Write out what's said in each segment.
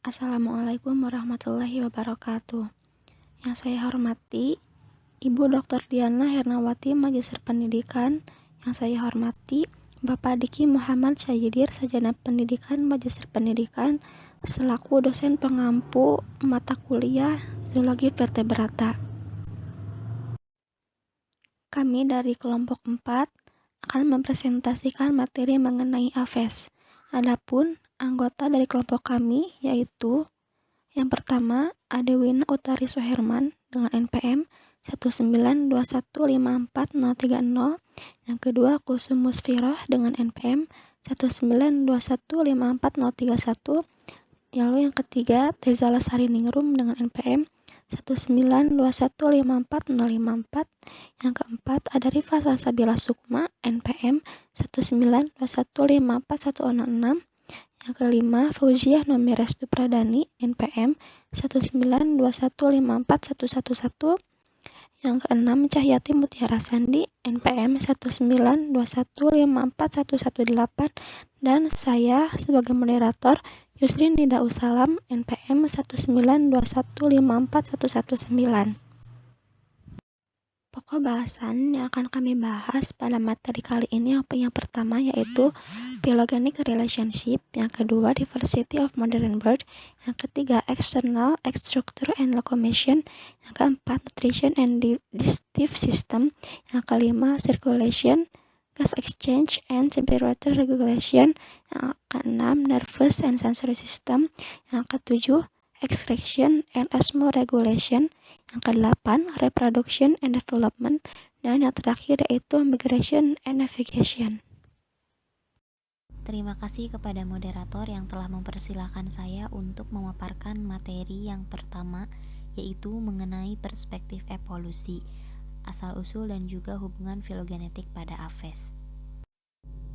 Assalamualaikum warahmatullahi wabarakatuh. Yang saya hormati, Ibu Dr. Diana Hernawati, Magister Pendidikan. Yang saya hormati, Bapak Diki Muhammad Syahidir, Sarjana Pendidikan, Magister Pendidikan, selaku dosen pengampu mata kuliah Zoologi Vertebrata. Kami dari kelompok 4 akan mempresentasikan materi mengenai Aves. Adapun anggota dari kelompok kami yaitu yang pertama, Adewina Utari Soherman dengan NPM 192154030. Yang kedua, Kusum Musfiroh dengan NPM 192154031. Lalu yang ketiga, Teza Lestari Ningrum dengan NPM 192154054. Yang keempat, ada Rifa Salsabila Sukma NPM 192154106. Yang kelima, Fauziah Nomi Restu Pradani NPM 192154111. Yang keenam, Cahyati Mutiara Sandi NPM 192154118. Dan saya sebagai moderator, Yusrin Nida Usalam NPM 192154119. Pokok bahasan yang akan kami bahas pada materi kali ini yang pertama yaitu Phylogenetic Relationship, yang kedua Diversity of Modern Bird, yang ketiga External Structure and Locomotion, yang keempat Nutrition and Digestive System, yang kelima Circulation, Gas Exchange and Temperature Regulation, yang keenam Nervous and Sensory System, yang ketujuh Excretion and Osmoregulation, yang kedelapan Reproduction and Development, dan yang terakhir yaitu Migration and Navigation. Terima kasih kepada moderator yang telah mempersilahkan saya untuk memaparkan materi yang pertama, yaitu mengenai perspektif evolusi, asal-usul dan juga hubungan filogenetik pada Aves.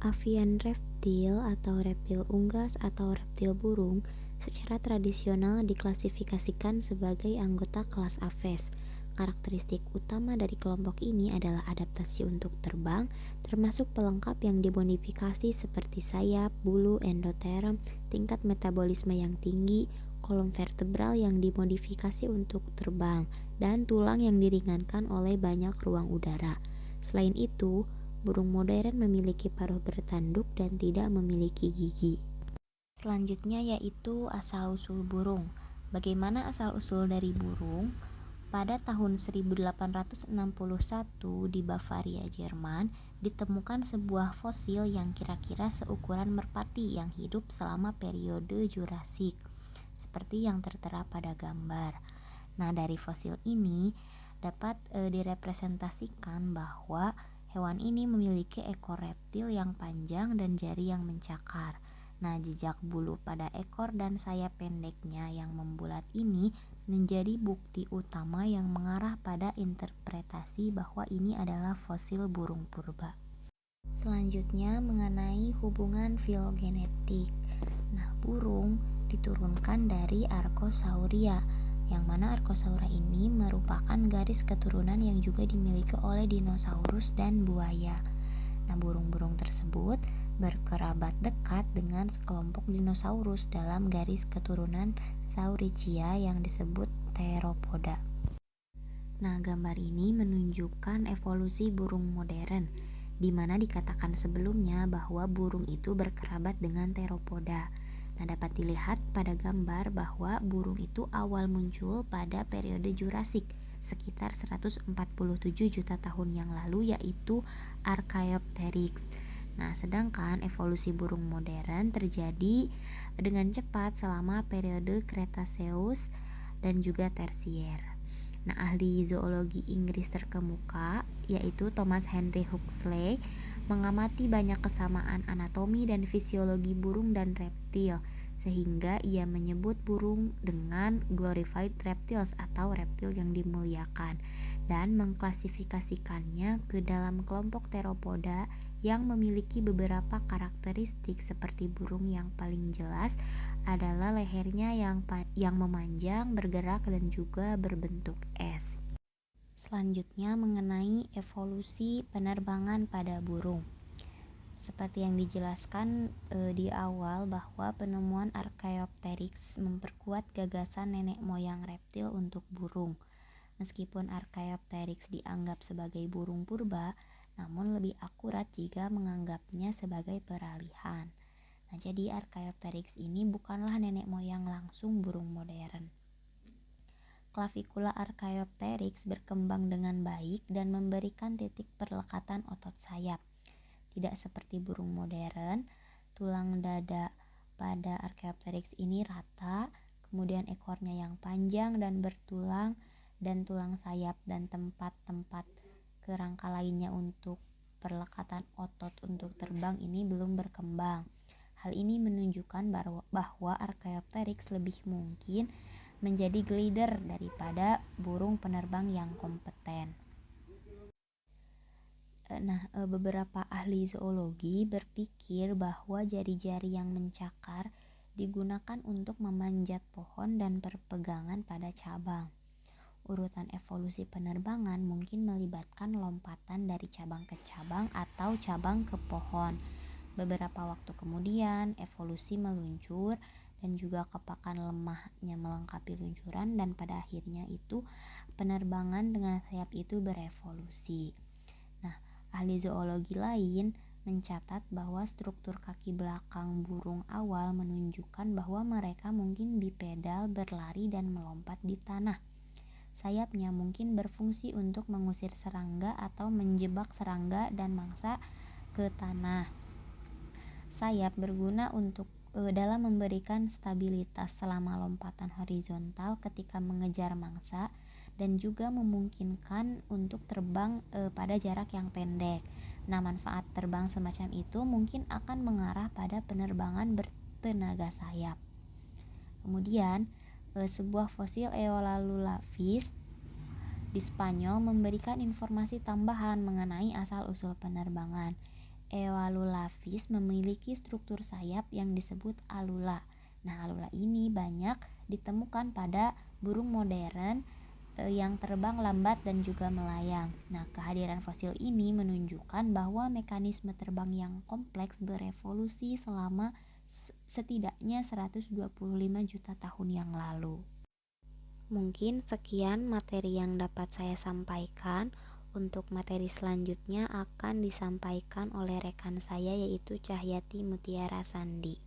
Avian reptil atau reptil unggas atau reptil burung secara tradisional diklasifikasikan sebagai anggota kelas Aves. Karakteristik utama dari kelompok ini adalah adaptasi untuk terbang, termasuk pelengkap yang dimodifikasi seperti sayap, bulu, endoterm, tingkat metabolisme yang tinggi, kolom vertebral yang dimodifikasi untuk terbang, dan tulang yang diringankan oleh banyak ruang udara. Selain itu, burung modern memiliki paruh bertanduk dan tidak memiliki gigi. Selanjutnya yaitu asal-usul burung. Bagaimana asal-usul dari burung? Pada tahun 1861 di Bavaria, Jerman, ditemukan sebuah fosil yang kira-kira seukuran merpati yang hidup selama periode Jurasik, seperti yang tertera pada gambar. Nah, dari fosil ini dapat direpresentasikan bahwa hewan ini memiliki ekor reptil yang panjang dan jari yang mencakar. Nah, jejak bulu pada ekor dan sayap pendeknya yang membulat ini menjadi bukti utama yang mengarah pada interpretasi bahwa ini adalah fosil burung purba. Selanjutnya mengenai hubungan filogenetik. Nah, burung diturunkan dari Archosauria, yang mana Archosaura ini merupakan garis keturunan yang juga dimiliki oleh dinosaurus dan buaya. Nah, burung-burung tersebut berkerabat dekat dengan sekelompok dinosaurus dalam garis keturunan Saurischia yang disebut Theropoda. Nah, gambar ini menunjukkan evolusi burung modern, di mana dikatakan sebelumnya bahwa burung itu berkerabat dengan Theropoda. Nah, dapat dilihat pada gambar bahwa burung itu awal muncul pada periode Jurasik, sekitar 147 juta tahun yang lalu, yaitu Archaeopteryx. Nah, sedangkan evolusi burung modern terjadi dengan cepat selama periode Cretaceous dan juga Tersier. Nah, ahli zoologi Inggris terkemuka yaitu Thomas Henry Huxley mengamati banyak kesamaan anatomi dan fisiologi burung dan reptil, sehingga ia menyebut burung dengan glorified reptiles atau reptil yang dimuliakan, dan mengklasifikasikannya ke dalam kelompok Theropoda yang memiliki beberapa karakteristik seperti burung yang paling jelas adalah lehernya yang memanjang, bergerak, dan juga berbentuk S. Selanjutnya mengenai evolusi penerbangan pada burung. Seperti yang dijelaskan di awal bahwa penemuan Archaeopteryx memperkuat gagasan nenek moyang reptil untuk burung. Meskipun Archaeopteryx dianggap sebagai burung purba, namun lebih akurat jika menganggapnya sebagai peralihan. Nah, jadi Archaeopteryx ini bukanlah nenek moyang langsung burung modern. Clavicula Archaeopteryx berkembang dengan baik dan memberikan titik perlekatan otot sayap. Tidak seperti burung modern, tulang dada pada Archaeopteryx ini rata, kemudian ekornya yang panjang dan bertulang, dan tulang sayap dan tempat-tempat kerangka lainnya untuk perlekatan otot untuk terbang ini belum berkembang. Hal ini menunjukkan bahwa Archaeopteryx lebih mungkin menjadi glider daripada burung penerbang yang kompeten. Beberapa ahli zoologi berpikir bahwa jari-jari yang mencakar digunakan untuk memanjat pohon dan berpegangan pada cabang. Urutan evolusi penerbangan mungkin melibatkan lompatan dari cabang ke cabang atau cabang ke pohon. Beberapa waktu kemudian, evolusi meluncur dan juga kepakan lemahnya melengkapi luncuran, dan pada akhirnya itu penerbangan dengan sayap itu berevolusi. Ahli zoologi lain mencatat bahwa struktur kaki belakang burung awal menunjukkan bahwa mereka mungkin bipedal, berlari dan melompat di tanah. Sayapnya mungkin berfungsi untuk mengusir serangga atau menjebak serangga dan mangsa ke tanah. Sayap berguna untuk dalam memberikan stabilitas selama lompatan horizontal ketika mengejar mangsa, dan juga memungkinkan untuk terbang pada jarak yang pendek. Nah, manfaat terbang semacam itu mungkin akan mengarah pada penerbangan bertenaga sayap. Kemudian, sebuah fosil Eolalulavis di Spanyol memberikan informasi tambahan mengenai asal-usul penerbangan. Eolalulavis memiliki struktur sayap yang disebut alula. Nah, alula ini banyak ditemukan pada burung modern yang terbang lambat dan juga melayang. Nah, kehadiran fosil ini menunjukkan bahwa mekanisme terbang yang kompleks berevolusi selama setidaknya 125 juta tahun yang lalu. Mungkin sekian materi yang dapat saya sampaikan. Untuk materi selanjutnya akan disampaikan oleh rekan saya, yaitu Cahyati Mutiara Sandi.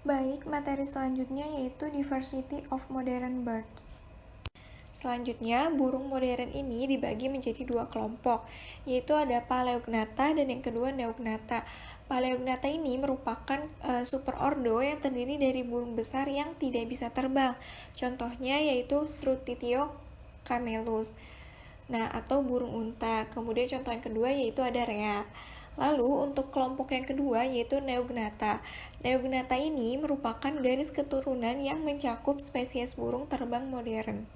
Baik, materi selanjutnya yaitu Diversity of Modern Birds. Selanjutnya, burung modern ini dibagi menjadi dua kelompok, yaitu ada Paleognatha dan yang kedua Neognatha. Paleognatha ini merupakan superordo yang terdiri dari burung besar yang tidak bisa terbang. Contohnya yaitu Strutitio camelus. Nah, atau burung unta. Kemudian contoh yang kedua yaitu ada Rhea. Lalu untuk kelompok yang kedua yaitu Neognatha. Neognatha ini merupakan garis keturunan yang mencakup spesies burung terbang modern.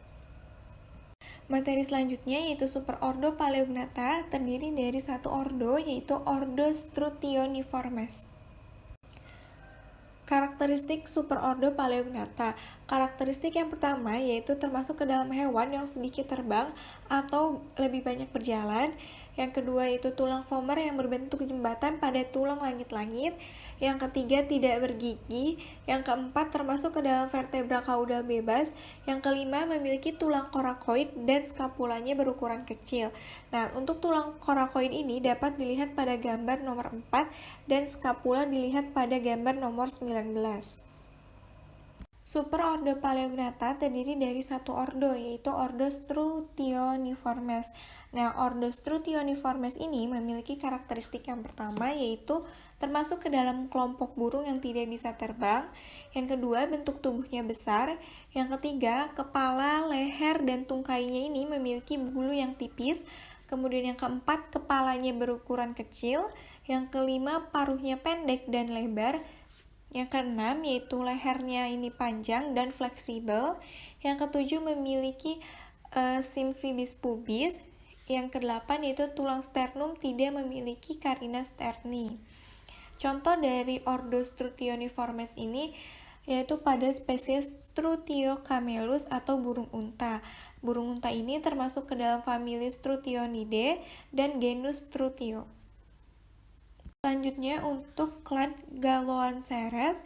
Materi selanjutnya yaitu superordo Paleognatha, terdiri dari satu ordo yaitu ordo Strutioniformes. Karakteristik superordo Paleognatha. Karakteristik yang pertama yaitu termasuk ke dalam hewan yang sedikit terbang atau lebih banyak berjalan. Yang kedua yaitu tulang vomer yang berbentuk jembatan pada tulang langit-langit. Yang ketiga tidak bergigi. Yang keempat termasuk ke dalam vertebra kaudal bebas. Yang kelima memiliki tulang korakoid dan skapulanya berukuran kecil. Nah, untuk tulang korakoid ini dapat dilihat pada gambar nomor 4 dan skapula dilihat pada gambar nomor 19. Superordo Paleognatha terdiri dari satu ordo, yaitu ordo Strutioniformes. Nah, ordo Strutioniformes ini memiliki karakteristik yang pertama, yaitu termasuk ke dalam kelompok burung yang tidak bisa terbang. Yang kedua, bentuk tubuhnya besar. Yang ketiga, kepala, leher, dan tungkainya ini memiliki bulu yang tipis. Kemudian yang keempat, kepalanya berukuran kecil. Yang kelima, paruhnya pendek dan lebar. Yang keenam yaitu lehernya ini panjang dan fleksibel. Yang ketujuh memiliki symphysis pubis. Yang kedelapan yaitu tulang sternum tidak memiliki carina sterni. Contoh dari ordo Strutioniformes ini yaitu pada spesies Strutio camelus atau burung unta. Burung unta ini termasuk ke dalam famili Strutionidae dan genus Strutio. Selanjutnya untuk clade Galoanceres,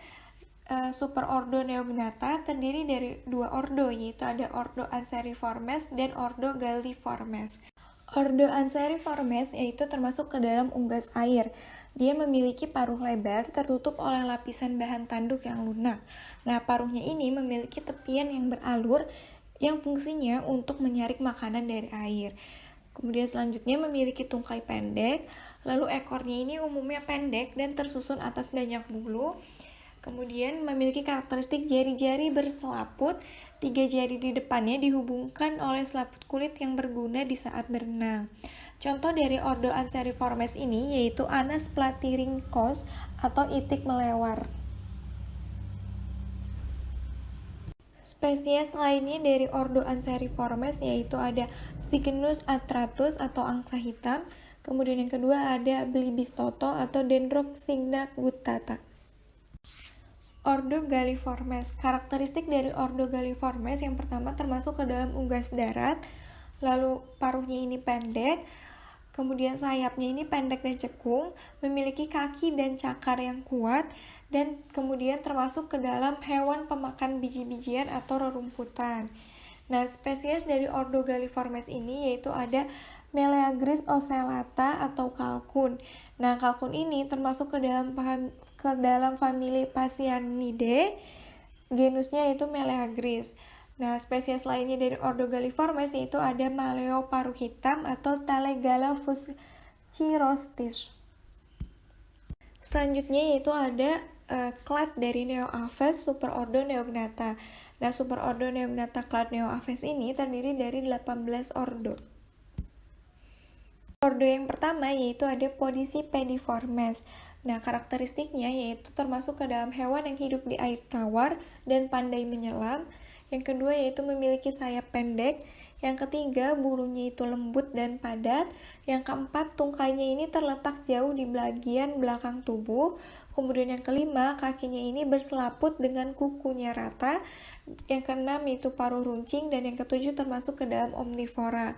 superordo Neognata terdiri dari dua ordo, yaitu ada ordo Anseriformes dan ordo Galliformes. Ordo Anseriformes yaitu termasuk ke dalam unggas air. Dia memiliki paruh lebar tertutup oleh lapisan bahan tanduk yang lunak. Nah, paruhnya ini memiliki tepian yang beralur yang fungsinya untuk menyaring makanan dari air. Kemudian selanjutnya memiliki tungkai pendek, lalu ekornya ini umumnya pendek dan tersusun atas banyak bulu. Kemudian memiliki karakteristik jari-jari berselaput, 3 jari di depannya dihubungkan oleh selaput kulit yang berguna di saat berenang. Contoh dari ordo Anseriformes ini yaitu Anas platyrhynchos atau itik melewar. Spesies lainnya dari ordo Anseriformes yaitu ada Cygnus atratus atau angsa hitam, kemudian yang kedua ada Blibistoto atau Dendroxygna guttata. Ordo Galliformes. Karakteristik dari ordo Galliformes yang pertama termasuk ke dalam unggas darat, lalu paruhnya ini pendek, kemudian sayapnya ini pendek dan cekung, memiliki kaki dan cakar yang kuat, dan kemudian termasuk ke dalam hewan pemakan biji-bijian atau rerumputan. Nah, spesies dari ordo Galliformes ini yaitu ada Meleagris ocellata atau kalkun. Nah, kalkun ini termasuk ke dalam famili Phasianidae, genusnya yaitu Meleagris. Nah, spesies lainnya dari ordo Galliformes yaitu ada Maleo paruh hitam atau Talegala fuschirostis. Selanjutnya yaitu ada clade dari Neoaves superordo Neognata. Nah, superordo Neognata clade Neoaves ini terdiri dari 18 ordo. Ordo yang pertama yaitu ada Podicipediformes. Nah, karakteristiknya yaitu termasuk ke dalam hewan yang hidup di air tawar dan pandai menyelam. Yang kedua yaitu memiliki sayap pendek. Yang ketiga, bulunya itu lembut dan padat. Yang keempat, tungkainya ini terletak jauh di bagian belakang tubuh. Kemudian yang kelima, kakinya ini berselaput dengan kukunya rata. Yang keenam yaitu paruh runcing, dan yang ketujuh termasuk ke dalam omnivora.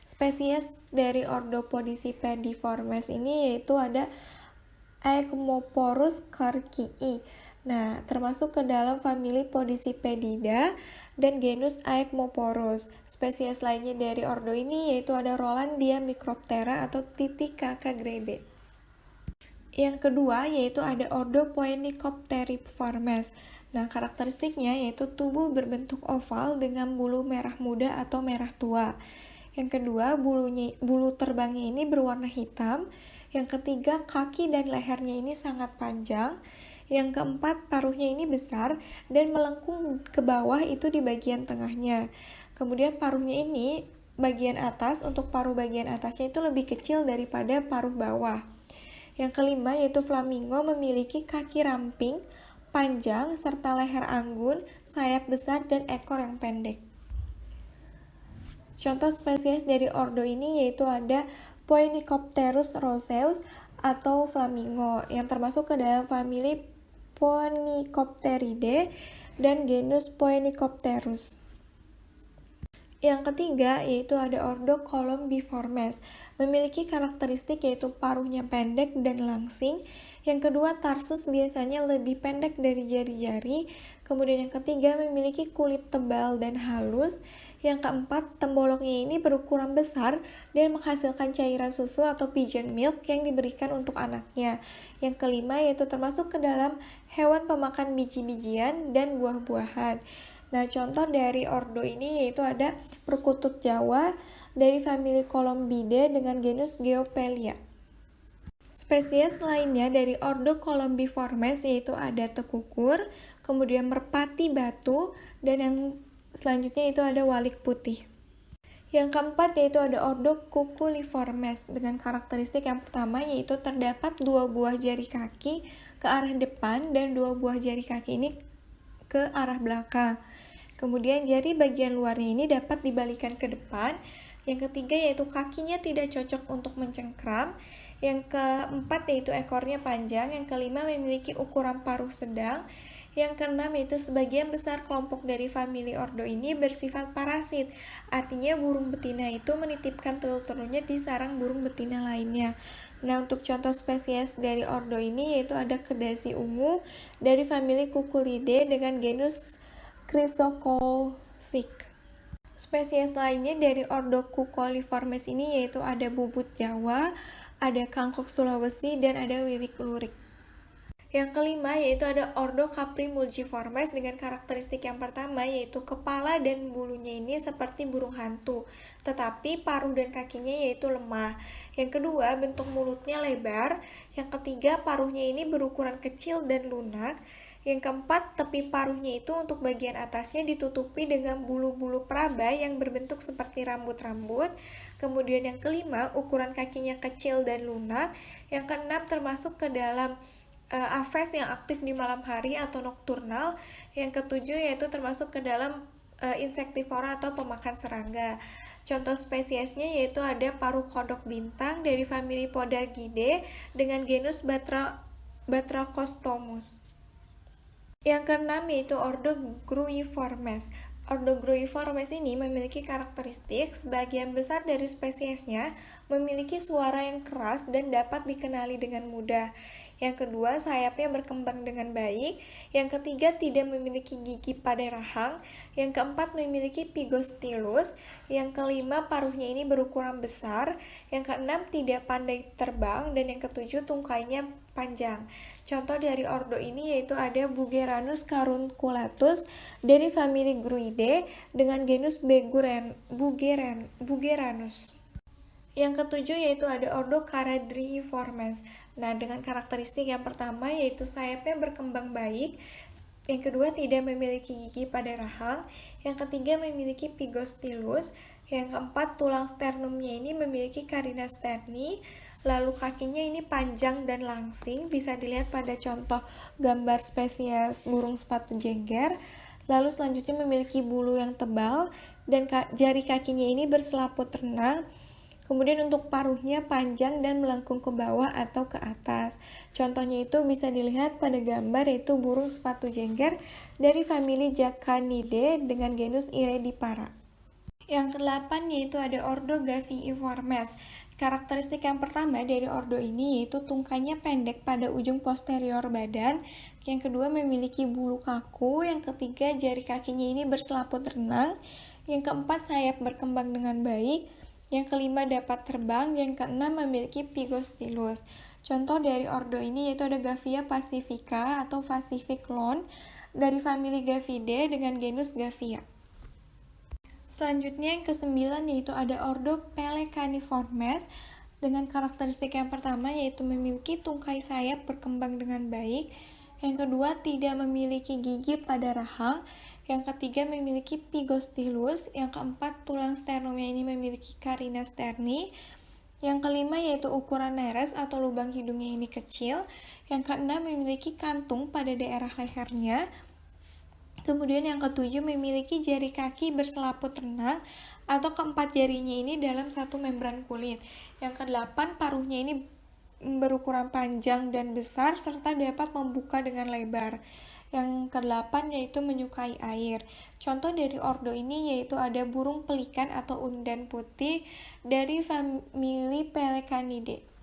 Spesies dari ordo Podicipediformes ini yaitu ada Aekmoporus karkii. Nah, termasuk ke dalam famili Podicipedida dan genus Aekmoporus. Spesies lainnya dari ordo ini yaitu ada Rollandia microptera atau Titicaca grebe. Yang kedua yaitu ada ordo Poenicopteriformes. Nah, karakteristiknya yaitu tubuh berbentuk oval dengan bulu merah muda atau merah tua. Yang kedua, bulu terbangnya ini berwarna hitam. Yang ketiga, kaki dan lehernya ini sangat panjang. Yang keempat, paruhnya ini besar dan melengkung ke bawah itu di bagian tengahnya. Kemudian paruhnya ini bagian atas, untuk paruh bagian atasnya itu lebih kecil daripada paruh bawah. Yang kelima yaitu flamingo memiliki kaki ramping, panjang, serta leher anggun, sayap besar, dan ekor yang pendek. Contoh spesies dari ordo ini yaitu ada Poenicopterus roseus atau flamingo yang termasuk ke dalam famili Poenicopteridae dan genus Poenicopterus. Yang ketiga yaitu ada ordo Columbiformes, memiliki karakteristik yaitu paruhnya pendek dan langsing. Yang kedua, tarsus biasanya lebih pendek dari jari-jari. Kemudian yang ketiga, memiliki kulit tebal dan halus. Yang keempat, temboloknya ini berukuran besar dan menghasilkan cairan susu atau pigeon milk yang diberikan untuk anaknya. Yang kelima yaitu termasuk ke dalam hewan pemakan biji-bijian dan buah-buahan. Nah, contoh dari ordo ini yaitu ada perkutut Jawa dari famili Columbidae dengan genus Geopelia. Spesies lainnya dari ordo Columbiformes yaitu ada tekukur, kemudian merpati batu, dan yang selanjutnya itu ada walik putih. Yang keempat yaitu ada ordo Cuculiformes dengan karakteristik yang pertama yaitu terdapat 2 buah jari kaki ke arah depan dan 2 buah jari kaki ini ke arah belakang. Kemudian jari bagian luarnya ini dapat dibalikan ke depan. Yang ketiga yaitu kakinya tidak cocok untuk mencengkram. Yang keempat yaitu ekornya panjang. Yang kelima memiliki ukuran paruh sedang. Yang keenam yaitu sebagian besar kelompok dari famili Ordo ini bersifat parasit. Artinya burung betina itu menitipkan telur-telurnya di sarang burung betina lainnya. Nah, untuk contoh spesies dari Ordo ini yaitu ada kedasi ungu dari famili Cuculidae dengan genus Chrysocolyx. Spesies lainnya dari Ordo Cuculiformes ini yaitu ada bubut Jawa, ada kangkung Sulawesi, dan ada wiwik lurik. Yang kelima yaitu ada Ordo Caprimulgiformes dengan karakteristik yang pertama yaitu kepala dan bulunya ini seperti burung hantu, tetapi paruh dan kakinya yaitu lemah. Yang kedua, bentuk mulutnya lebar. Yang ketiga, paruhnya ini berukuran kecil dan lunak. Yang keempat, tepi paruhnya itu untuk bagian atasnya ditutupi dengan bulu-bulu peraba yang berbentuk seperti rambut-rambut. Kemudian yang kelima, ukuran kakinya kecil dan lunak. Yang keenam, termasuk ke dalam aves yang aktif di malam hari atau nokturnal. Yang ketujuh yaitu termasuk ke dalam insektivora atau pemakan serangga. Contoh spesiesnya yaitu ada paruh kodok bintang dari famili Podargidae dengan genus Batrachostomus. Yang keenam yaitu Ordo Gruiformes. Ordo Gruiformes ini memiliki karakteristik sebagian besar dari spesiesnya memiliki suara yang keras dan dapat dikenali dengan mudah. Yang kedua, sayapnya berkembang dengan baik. Yang ketiga, tidak memiliki gigi pada rahang. Yang keempat, memiliki pigostylus. Yang kelima, paruhnya ini berukuran besar. Yang keenam, tidak pandai terbang. Dan yang ketujuh, tungkainya panjang. Contoh dari ordo ini yaitu ada Bugeranus carunculatus dari famili Gruidae dengan genus Bugeranus. Yang ketujuh yaitu ada Ordo Charadriiformes. Nah, dengan karakteristik yang pertama yaitu sayapnya berkembang baik. Yang kedua, tidak memiliki gigi pada rahang. Yang ketiga, memiliki pigostylus. Yang keempat, tulang sternumnya ini memiliki carina sterni. Lalu kakinya ini panjang dan langsing, bisa dilihat pada contoh gambar spesies burung sepatu jengger. Lalu selanjutnya memiliki bulu yang tebal dan jari kakinya ini berselaput renang. Kemudian untuk paruhnya panjang dan melengkung ke bawah atau ke atas. Contohnya itu bisa dilihat pada gambar yaitu burung sepatu jengger dari famili Jacanidae dengan genus Iridipara. Yang kedelapan yaitu ada Ordo Gaviiformes. Karakteristik yang pertama dari ordo ini yaitu tungkainya pendek pada ujung posterior badan. Yang kedua, memiliki bulu kaku. Yang ketiga, jari kakinya ini berselaput renang. Yang keempat, sayap berkembang dengan baik. Yang kelima, dapat terbang. Yang keenam, memiliki pigostylus. Contoh dari ordo ini yaitu ada Gavia pacifica atau Pacific Loon dari famili Gavidae dengan genus Gavia. Selanjutnya yang kesembilan yaitu ada Ordo Pelecaniformes dengan karakteristik yang pertama yaitu memiliki tungkai sayap berkembang dengan baik. Yang kedua, tidak memiliki gigi pada rahang. Yang ketiga, memiliki pigostylus. Yang keempat, tulang sternumnya ini memiliki carina sterni. Yang kelima yaitu ukuran neres atau lubang hidungnya ini kecil. Yang keenam, memiliki kantung pada daerah lehernya. Kemudian yang ketujuh, memiliki jari kaki berselaput renang atau keempat jarinya ini dalam satu membran kulit. Yang kedelapan, paruhnya ini berukuran panjang dan besar serta dapat membuka dengan lebar. Yang kedelapan yaitu menyukai air. Contoh dari ordo ini yaitu ada burung pelikan atau undan putih dari famili Pelecanidae.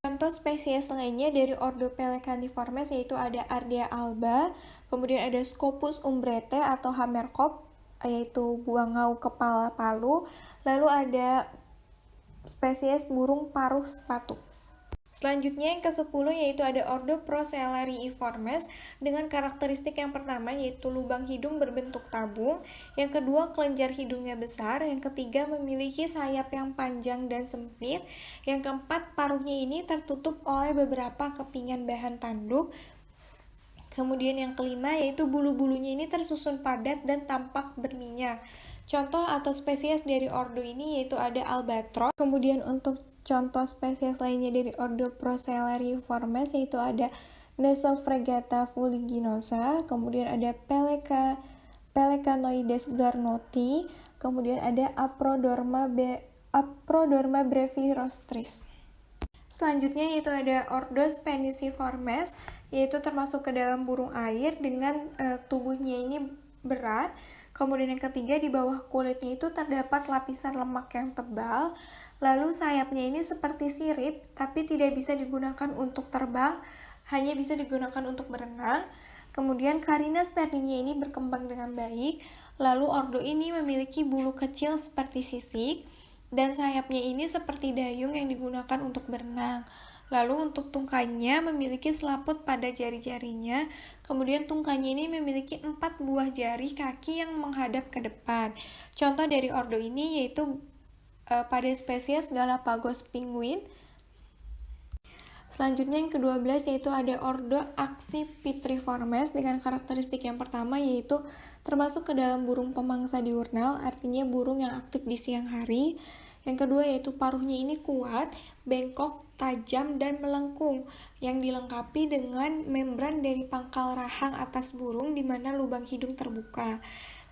Contoh spesies lainnya dari ordo Pelecaniformes yaitu ada Ardea alba, kemudian ada Scopus umbrete atau Hammerkopf yaitu buangau kepala palu, lalu ada spesies burung paruh sepatu. Selanjutnya yang ke-10 yaitu ada Ordo Procellariiformes dengan karakteristik yang pertama yaitu lubang hidung berbentuk tabung, yang kedua kelenjar hidungnya besar, yang ketiga memiliki sayap yang panjang dan sempit, yang keempat paruhnya ini tertutup oleh beberapa kepingan bahan tanduk. Kemudian yang kelima yaitu bulu-bulunya ini tersusun padat dan tampak berminyak. Contoh atau spesies dari ordo ini yaitu ada albatros. Kemudian untuk contoh spesies lainnya dari ordo Procellariiformes yaitu ada Nesophragata fuliginosa, kemudian ada Pelecanoides garnoti, kemudian ada Aprodorma brevirostris. Selanjutnya yaitu ada ordo Speniciformes yaitu termasuk ke dalam burung air dengan tubuhnya ini berat. Kemudian yang ketiga, di bawah kulitnya itu terdapat lapisan lemak yang tebal. Lalu sayapnya ini seperti sirip, tapi tidak bisa digunakan untuk terbang, hanya bisa digunakan untuk berenang. Kemudian karina sterninya ini berkembang dengan baik. Lalu ordo ini memiliki bulu kecil seperti sisik, dan sayapnya ini seperti dayung yang digunakan untuk berenang. Lalu untuk tungkainya memiliki selaput pada jari-jarinya. Kemudian tungkainya ini memiliki 4 buah jari kaki yang menghadap ke depan. Contoh dari ordo ini yaitu pada spesies Galapagos penguin. Selanjutnya yang ke-12 yaitu ada ordo Accipitriformes dengan karakteristik yang pertama yaitu termasuk ke dalam burung pemangsa diurnal, artinya burung yang aktif di siang hari. Yang kedua yaitu paruhnya ini kuat, bengkok, tajam, dan melengkung yang dilengkapi dengan membran dari pangkal rahang atas burung di mana lubang hidung terbuka.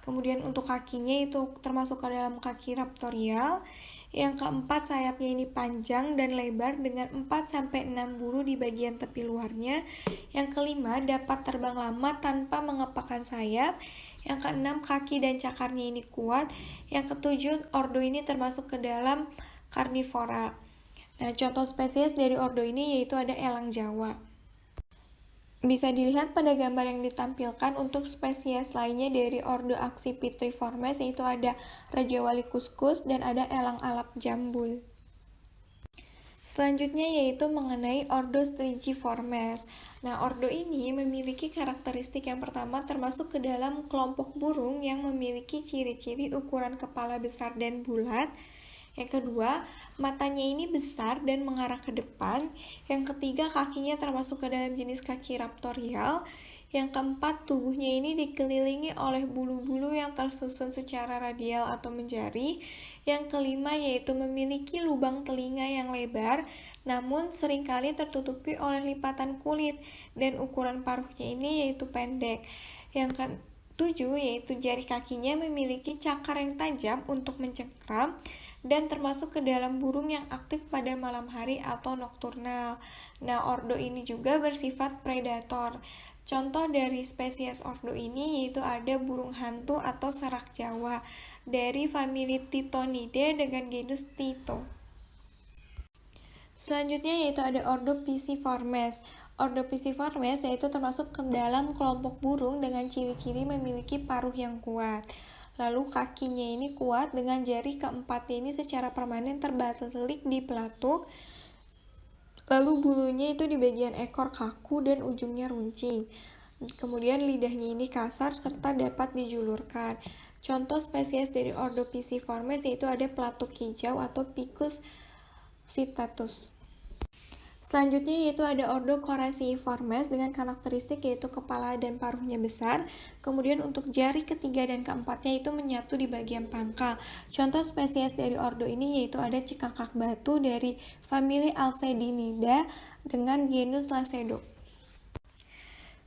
Kemudian untuk kakinya itu termasuk ke dalam kaki raptorial. Yang keempat, sayapnya ini panjang dan lebar dengan 4-6 bulu di bagian tepi luarnya. Yang kelima, dapat terbang lama tanpa mengepakkan sayap. Yang keenam, kaki dan cakarnya ini kuat. Yang ketujuh, ordo ini termasuk ke dalam karnivora. Nah, contoh spesies dari ordo ini yaitu ada elang Jawa. Bisa dilihat pada gambar yang ditampilkan untuk spesies lainnya dari ordo Accipitriformes yaitu ada rajawali kuskus dan ada elang alap jambul. Selanjutnya yaitu mengenai ordo Strigiformes. Nah, ordo ini memiliki karakteristik yang pertama termasuk ke dalam kelompok burung yang memiliki ciri-ciri ukuran kepala besar dan bulat. Yang kedua, matanya ini besar dan mengarah ke depan. Yang ketiga, kakinya termasuk ke dalam jenis kaki raptorial. Yang keempat, tubuhnya ini dikelilingi oleh bulu-bulu yang tersusun secara radial atau menjari. Yang kelima yaitu memiliki lubang telinga yang lebar, namun seringkali tertutupi oleh lipatan kulit, dan ukuran paruhnya ini yaitu pendek. Yang ketujuh yaitu jari kakinya memiliki cakar yang tajam untuk mencengkram, dan termasuk ke dalam burung yang aktif pada malam hari atau nokturnal. Nah, ordo ini juga bersifat predator. Contoh dari spesies ordo ini yaitu ada burung hantu atau serak Jawa dari famili Titonidae dengan genus Tito. Selanjutnya yaitu ada ordo Pisciformes. Ordo Pisciformes yaitu termasuk ke dalam kelompok burung dengan ciri-ciri memiliki paruh yang kuat. Lalu kakinya ini kuat dengan jari keempatnya ini secara permanen terbalik di pelatuk. Lalu bulunya itu di bagian ekor kaku dan ujungnya runcing. Kemudian lidahnya ini kasar serta dapat dijulurkan. Contoh spesies dari ordo Pisciformes yaitu ada pelatuk hijau atau Picus vittatus. Selanjutnya yaitu ada ordo Coraciiformes dengan karakteristik yaitu kepala dan paruhnya besar. Kemudian untuk jari ketiga dan keempatnya itu menyatu di bagian pangkal. Contoh spesies dari ordo ini yaitu ada cikakak batu dari famili Alcedinidae dengan genus Lacedo.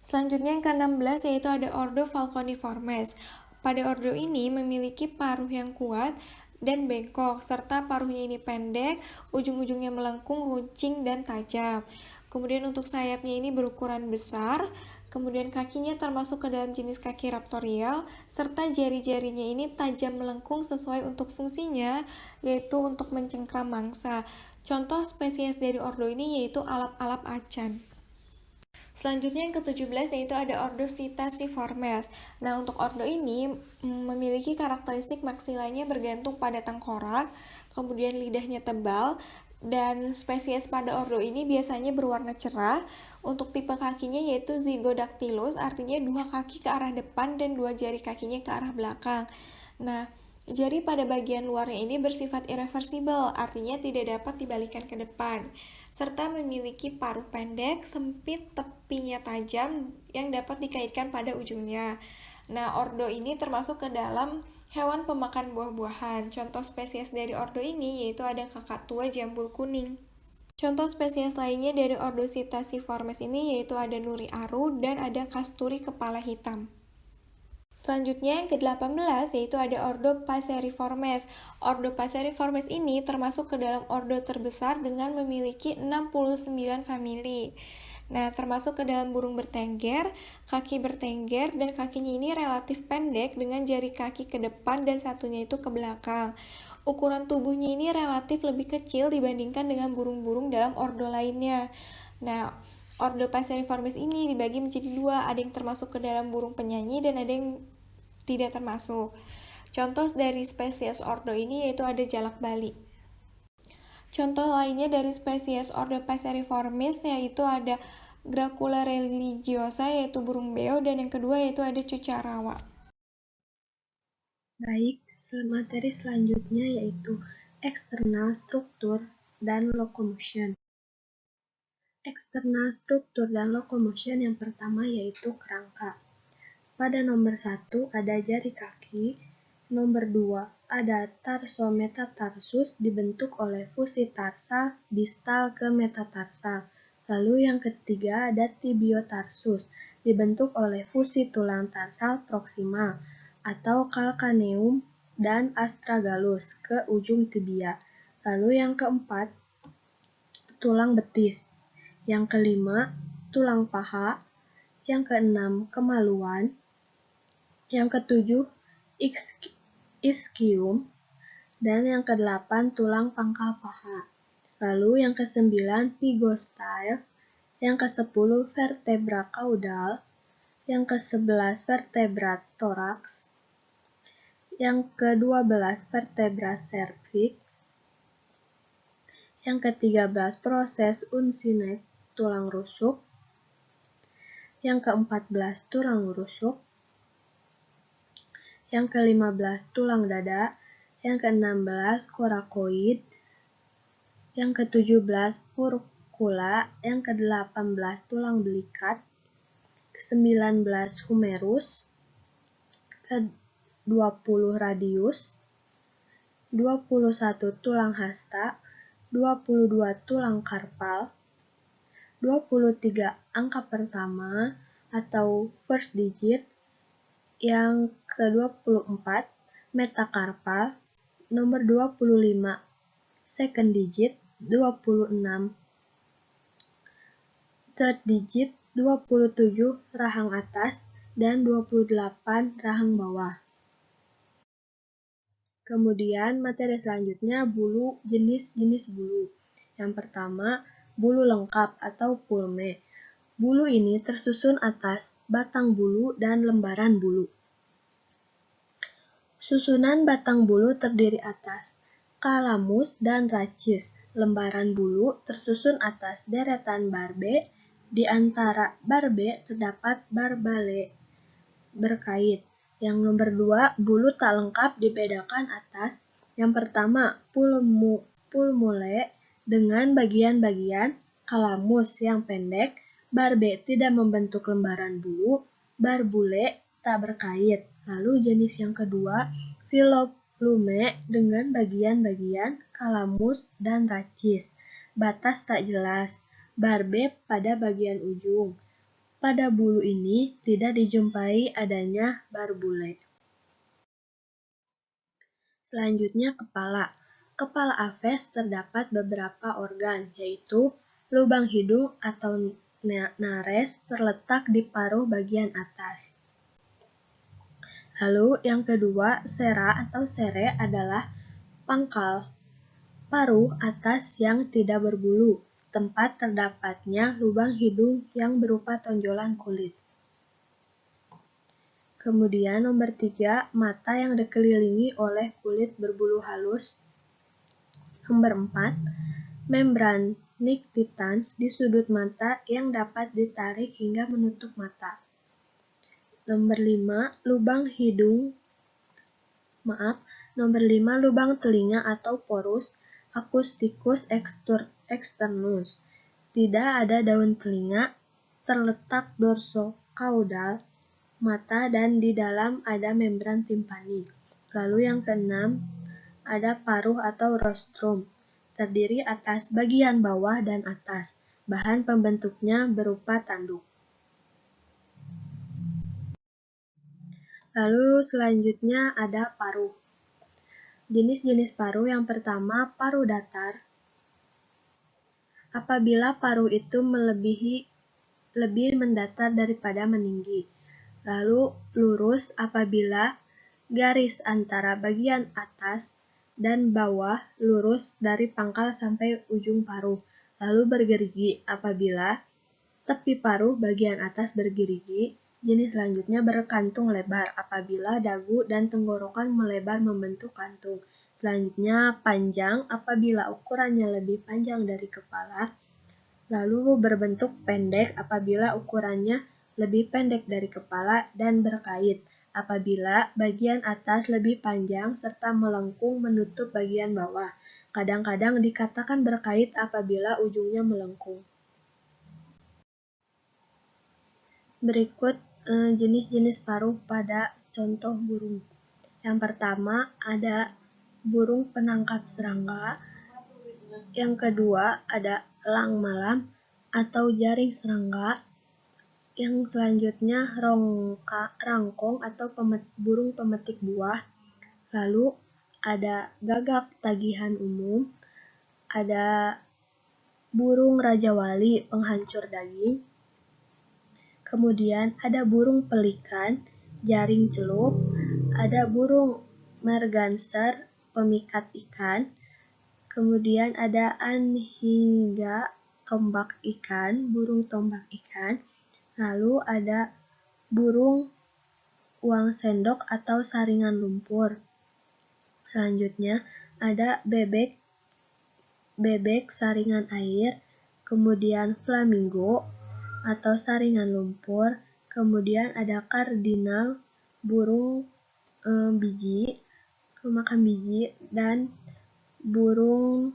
Selanjutnya yang ke-16 yaitu ada ordo Falconiformes. Pada ordo ini memiliki paruh yang kuat dan bengkok, serta paruhnya ini pendek, ujung-ujungnya melengkung, runcing, dan tajam. Kemudian untuk sayapnya ini berukuran besar, kemudian kakinya termasuk ke dalam jenis kaki raptorial, serta jari-jarinya ini tajam melengkung sesuai untuk fungsinya, yaitu untuk mencengkram mangsa. Contoh spesies dari ordo ini yaitu alap-alap acan. Selanjutnya yang ke-17 yaitu ada ordo Psittaciformes. Nah, untuk ordo ini memiliki karakteristik maksilanya bergantung pada tengkorak, kemudian lidahnya tebal, dan spesies pada ordo ini biasanya berwarna cerah. Untuk tipe kakinya yaitu Zygodactylus, artinya 2 kaki ke arah depan dan 2 jari kakinya ke arah belakang. Nah, jari pada bagian luarnya ini bersifat irreversible, artinya tidak dapat dibalikan ke depan, serta memiliki paruh pendek, sempit, tepinya tajam yang dapat dikaitkan pada ujungnya. Nah, ordo ini termasuk ke dalam hewan pemakan buah-buahan. Contoh spesies dari ordo ini yaitu ada kakak tua jambul kuning. Contoh spesies lainnya dari ordo Psittaciformes ini yaitu ada nuri aru dan ada kasturi kepala hitam. Selanjutnya yang ke-18 yaitu ada ordo Passeriformes. Ordo Passeriformes ini termasuk ke dalam ordo terbesar dengan memiliki 69 famili. Nah, termasuk ke dalam burung bertengger, kaki bertengger, dan kakinya ini relatif pendek dengan jari kaki ke depan dan satunya itu ke belakang. Ukuran tubuhnya ini relatif lebih kecil dibandingkan dengan burung-burung dalam ordo lainnya. Nah, ordo Passeriformes ini dibagi menjadi dua, ada yang termasuk ke dalam burung penyanyi dan ada yang tidak termasuk. Contoh dari spesies ordo ini yaitu ada jalak bali. Contoh lainnya dari spesies ordo Passeriformes yaitu ada Gracula religiosa yaitu burung beo, dan yang kedua yaitu ada cucarawa. Baik, materi selanjutnya yaitu external struktur dan locomotion. External struktur dan locomotion yang pertama yaitu kerangka. Pada nomor 1 ada jari kaki, nomor 2 ada tarso-metatarsus dibentuk oleh fusi tarsal distal ke metatarsal. Lalu yang ketiga ada tibiotarsus dibentuk oleh fusi tulang tarsal proksimal atau calcaneum dan astragalus ke ujung tibia. Lalu yang keempat tulang betis. Yang kelima tulang paha. Yang keenam kemaluan. Yang ketujuh ischium, dan yang kedelapan tulang pangkal paha. Lalu yang kesembilan pygostyle, yang kesepuluh vertebra caudal, yang ke-11 vertebra thorax, yang ke-12 vertebra cervix, yang ke-13 proses uncinate tulang rusuk, yang ke-14 tulang rusuk, yang ke-15 tulang dada, yang ke-16 coracoid, yang ke-17 furcula, yang ke-18 tulang belikat, ke-19 humerus, ke-20 radius, 21 tulang hasta, 22 tulang karpal, 23 angka pertama atau first digit, yang ke-24 metakarpal, nomor 25 second digit, 26 third digit, 27 rahang atas, dan 28 rahang bawah. Kemudian materi selanjutnya bulu, jenis-jenis bulu. Yang pertama, bulu lengkap atau pulme. Bulu ini tersusun atas batang bulu dan lembaran bulu. Susunan batang bulu terdiri atas kalamus dan rachis. Lembaran bulu tersusun atas deretan barbe. Di antara barbe terdapat barbale berkait. Yang nomor 2, bulu tak lengkap dibedakan atas. Yang pertama, pulmule dengan bagian-bagian kalamus yang pendek. Barbe tidak membentuk lembaran bulu. Barbule tak berkait. Lalu jenis yang kedua, filoplume dengan bagian-bagian kalamus dan rachis. Batas tak jelas. Barbe pada bagian ujung. Pada bulu ini tidak dijumpai adanya barbule. Selanjutnya kepala. Kepala Aves terdapat beberapa organ, yaitu lubang hidung atau nares terletak di paruh bagian atas. Lalu yang kedua, sera atau sere adalah pangkal paruh atas yang tidak berbulu, tempat terdapatnya lubang hidung yang berupa tonjolan kulit. Kemudian nomor 3, mata yang dikelilingi oleh kulit berbulu halus. Nomor 4, membran nictitans di sudut mata yang dapat ditarik hingga menutup mata. Nomor 5, lubang telinga atau porus acousticus externus. Tidak ada daun telinga, terletak dorsocaudal mata dan di dalam ada membran timpani. Lalu yang keenam, ada paruh atau rostrum, terdiri atas bagian bawah dan atas. Bahan pembentuknya berupa tanduk. Lalu selanjutnya ada paruh. Jenis-jenis paruh yang pertama, paruh datar. Apabila paruh itu melebihi lebih mendatar daripada meninggi. Lalu lurus apabila garis antara bagian atas dan bawah lurus dari pangkal sampai ujung paruh. Lalu bergerigi apabila tepi paruh bagian atas bergerigi. Jenis selanjutnya berkantung lebar apabila dagu dan tenggorokan melebar membentuk kantung. Selanjutnya panjang apabila ukurannya lebih panjang dari kepala. Lalu berbentuk pendek apabila ukurannya lebih pendek dari kepala dan berkait apabila bagian atas lebih panjang serta melengkung menutup bagian bawah. Kadang-kadang dikatakan berkait apabila ujungnya melengkung. Berikut jenis-jenis paruh pada contoh burung. Yang pertama ada burung penangkap serangga. Yang kedua ada elang malam atau jaring serangga. Yang selanjutnya rangkong atau burung pemetik buah. Lalu ada gagak tagihan umum. Ada burung raja wali penghancur daging. Kemudian ada burung pelikan, jaring celup, ada burung merganser, pemikat ikan, kemudian ada anhinga, tombak ikan, burung tombak ikan, lalu ada burung uang sendok atau saringan lumpur. Selanjutnya ada bebek saringan air, kemudian flamingo atau saringan lumpur, kemudian ada kardinal, burung pemakan biji, dan burung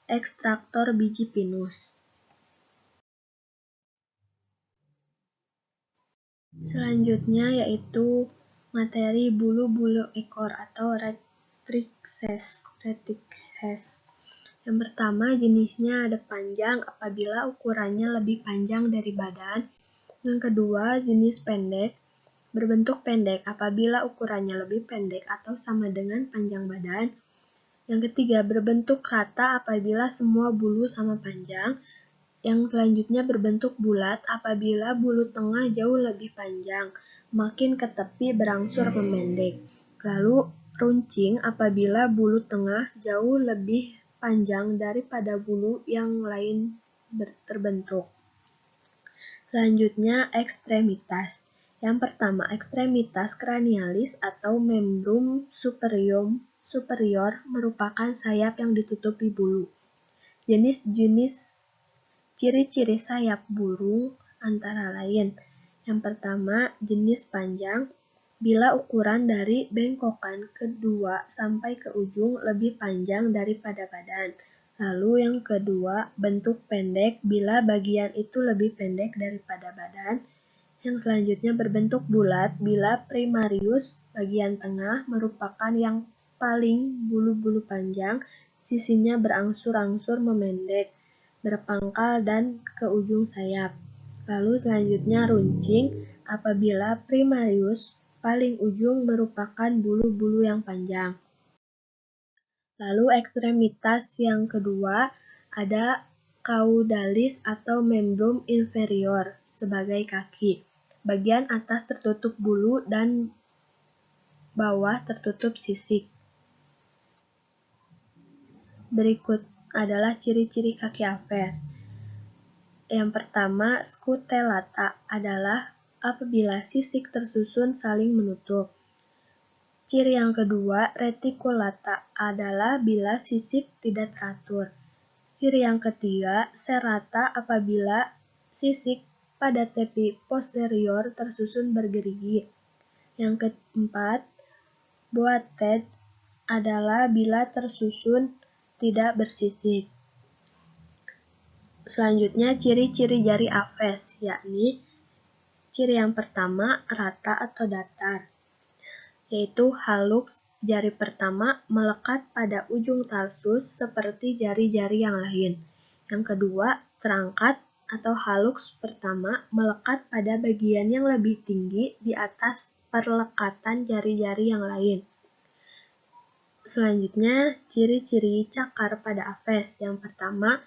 ekstraktor biji pinus. Selanjutnya yaitu materi bulu-bulu ekor atau retrices. Yang pertama jenisnya ada panjang apabila ukurannya lebih panjang dari badan. Yang kedua jenis pendek, berbentuk pendek apabila ukurannya lebih pendek atau sama dengan panjang badan. Yang ketiga berbentuk rata apabila semua bulu sama panjang. Yang selanjutnya berbentuk bulat apabila bulu tengah jauh lebih panjang, makin ke tepi berangsur memendek. Lalu runcing apabila bulu tengah jauh lebih panjang daripada bulu yang lain terbentuk. Selanjutnya ekstremitas. Yang pertama ekstremitas cranialis atau membrum superior merupakan sayap yang ditutupi bulu. Jenis-jenis ciri-ciri sayap burung antara lain. Yang pertama jenis panjang, bila ukuran dari bengkokan kedua sampai ke ujung lebih panjang daripada badan. Lalu yang kedua, bentuk pendek bila bagian itu lebih pendek daripada badan. Yang selanjutnya berbentuk bulat bila primarius bagian tengah merupakan yang paling bulu-bulu panjang, sisinya berangsur-angsur memendek, berpangkal dan ke ujung sayap. Lalu selanjutnya runcing apabila primarius paling ujung merupakan bulu-bulu yang panjang. Lalu ekstremitas yang kedua ada caudalis atau membrum inferior sebagai kaki. Bagian atas tertutup bulu dan bawah tertutup sisik. Berikut adalah ciri-ciri kaki Aves. Yang pertama, scutellata adalah apabila sisik tersusun saling menutup. Ciri yang kedua, reticulata adalah bila sisik tidak teratur. Ciri yang ketiga, serrata apabila sisik pada tepi posterior tersusun bergerigi. Yang keempat, boated adalah bila tersusun tidak bersisik. Selanjutnya, ciri-ciri jari Aves, yakni ciri yang pertama, rata atau datar, yaitu hallux jari pertama melekat pada ujung tarsus seperti jari-jari yang lain. Yang kedua, terangkat atau hallux pertama melekat pada bagian yang lebih tinggi di atas perlekatan jari-jari yang lain. Selanjutnya, ciri-ciri cakar pada Aves. Yang pertama,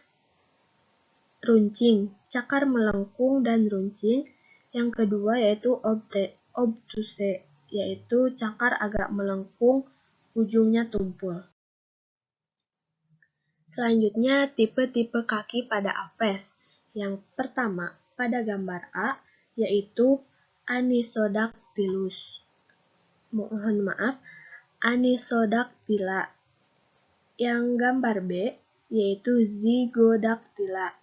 runcing, cakar melengkung dan runcing. Yang kedua yaitu obtuse, yaitu cakar agak melengkung, ujungnya tumpul. Selanjutnya, tipe-tipe kaki pada apes. Yang pertama, pada gambar A, yaitu Anisodactylus. Anisodactyla. Yang gambar B, yaitu Zygodactyla.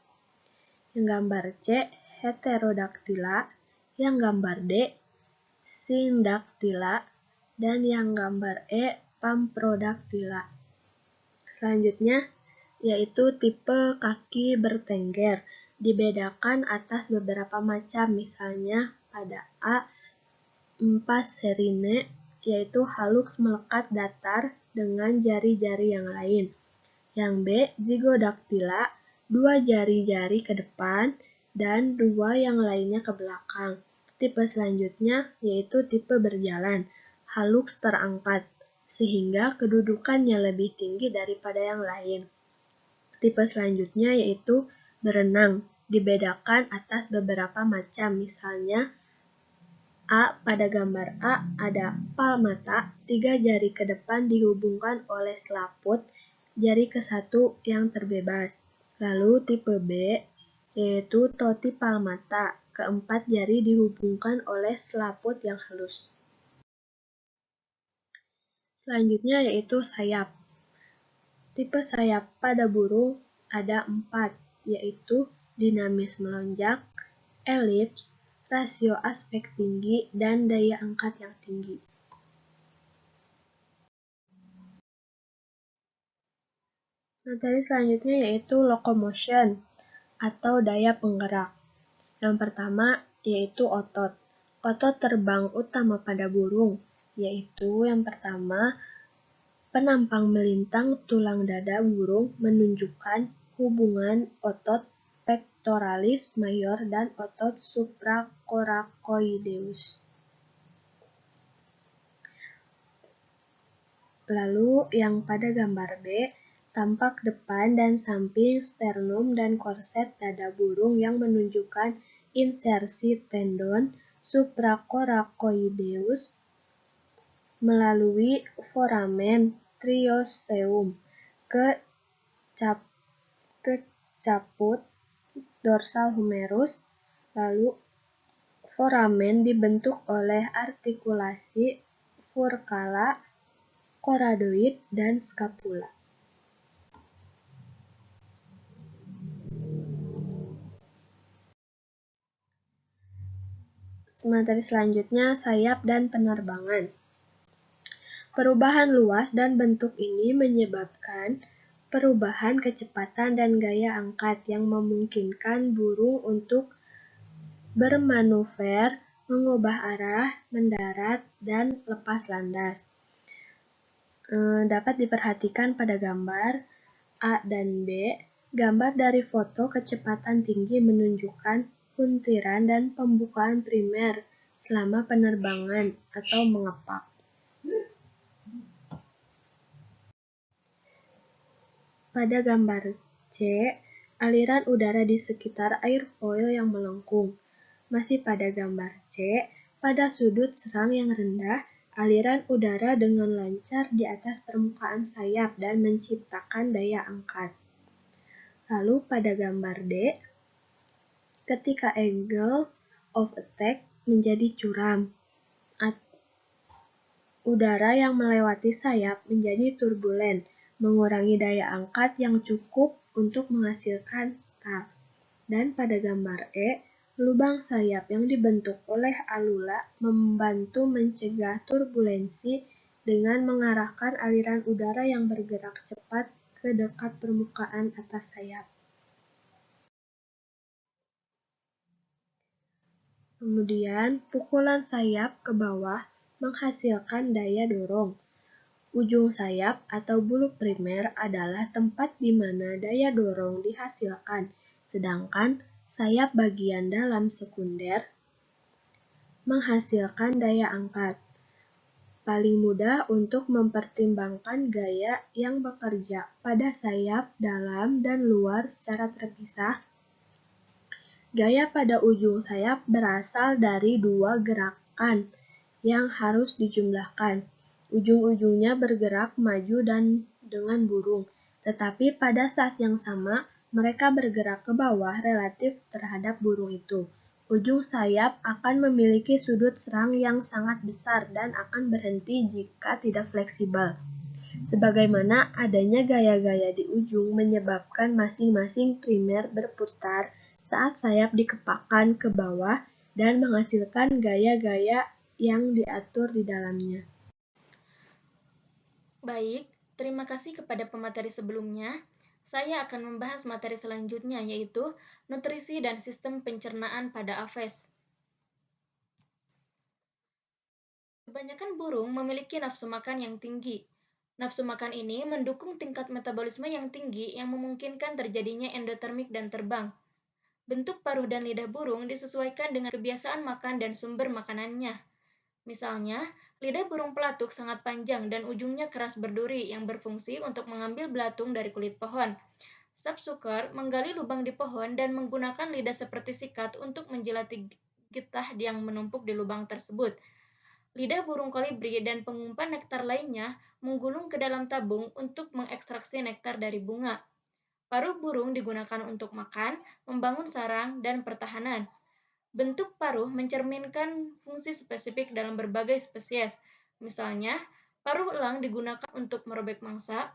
Yang gambar C, Heterodactyla. Yang gambar D, Syndactyla. Dan yang gambar E, Pamprodactyla. Selanjutnya, yaitu tipe kaki bertengger. Dibedakan atas beberapa macam, misalnya pada A, Empyserine, yaitu hallux melekat datar dengan jari-jari yang lain. Yang B, Zygodactyla, 2 jari-jari ke depan dan 2 yang lainnya ke belakang. Tipe selanjutnya yaitu tipe berjalan, hallux terangkat, sehingga kedudukannya lebih tinggi daripada yang lain. Tipe selanjutnya yaitu berenang, dibedakan atas beberapa macam, misalnya A, pada gambar A ada palmata, 3 jari ke depan dihubungkan oleh selaput, jari ke-1 yang terbebas. Lalu tipe B, yaitu toti palmata, keempat jari dihubungkan oleh selaput yang halus. Selanjutnya yaitu sayap. Tipe sayap pada burung ada 4, yaitu dinamis melonjak, elips, rasio aspek tinggi, dan daya angkat yang tinggi. Materi selanjutnya yaitu locomotion atau daya penggerak. Yang pertama yaitu otot. Otot terbang utama pada burung, yaitu yang pertama penampang melintang tulang dada burung menunjukkan hubungan otot pectoralis major dan otot supracoracoideus. Lalu yang pada gambar B, tampak depan dan samping sternum dan korset dada burung yang menunjukkan insersi tendon supracoracoideus melalui foramen trioseum ke caput dorsal humerus, lalu foramen dibentuk oleh artikulasi furcala, coradoid, dan scapula. Materi selanjutnya sayap dan penerbangan. Perubahan luas dan bentuk ini menyebabkan perubahan kecepatan dan gaya angkat yang memungkinkan burung untuk bermanuver, mengubah arah, mendarat, dan lepas landas. Dapat diperhatikan pada gambar A dan B. Gambar dari foto kecepatan tinggi menunjukkan puntiran dan pembukaan primer selama penerbangan atau mengepak. Pada gambar C, aliran udara di sekitar airfoil yang melengkung. Masih pada gambar C, pada sudut serang yang rendah, aliran udara dengan lancar di atas permukaan sayap dan menciptakan daya angkat. Lalu pada gambar D, ketika angle of attack menjadi curam, udara yang melewati sayap menjadi turbulen, mengurangi daya angkat yang cukup untuk menghasilkan stall. Dan pada gambar E, lubang sayap yang dibentuk oleh alula membantu mencegah turbulensi dengan mengarahkan aliran udara yang bergerak cepat ke dekat permukaan atas sayap. Kemudian, pukulan sayap ke bawah menghasilkan daya dorong. Ujung sayap atau bulu primer adalah tempat di mana daya dorong dihasilkan, sedangkan sayap bagian dalam sekunder menghasilkan daya angkat. Paling mudah untuk mempertimbangkan gaya yang bekerja pada sayap dalam dan luar secara terpisah Gaya pada ujung sayap berasal dari dua gerakan yang harus dijumlahkan. Ujung-ujungnya bergerak maju dan dengan burung, tetapi pada saat yang sama mereka bergerak ke bawah relatif terhadap burung itu. Ujung sayap akan memiliki sudut serang yang sangat besar dan akan berhenti jika tidak fleksibel. Sebagaimana adanya gaya-gaya di ujung menyebabkan masing-masing primer berputar saat sayap dikepakkan ke bawah dan menghasilkan gaya-gaya yang diatur di dalamnya. Baik, terima kasih kepada pemateri sebelumnya. Saya akan membahas materi selanjutnya, yaitu nutrisi dan sistem pencernaan pada aves. Kebanyakan burung memiliki nafsu makan yang tinggi. Nafsu makan ini mendukung tingkat metabolisme yang tinggi yang memungkinkan terjadinya endotermik dan terbang. Bentuk paruh dan lidah burung disesuaikan dengan kebiasaan makan dan sumber makanannya. Misalnya, lidah burung pelatuk sangat panjang dan ujungnya keras berduri yang berfungsi untuk mengambil belatung dari kulit pohon. Sapsuker menggali lubang di pohon dan menggunakan lidah seperti sikat untuk menjilati getah yang menumpuk di lubang tersebut. Lidah burung kolibri dan pengumpan nektar lainnya menggulung ke dalam tabung untuk mengekstraksi nektar dari bunga. Paruh burung digunakan untuk makan, membangun sarang, dan pertahanan. Bentuk paruh mencerminkan fungsi spesifik dalam berbagai spesies. Misalnya, paruh elang digunakan untuk merobek mangsa,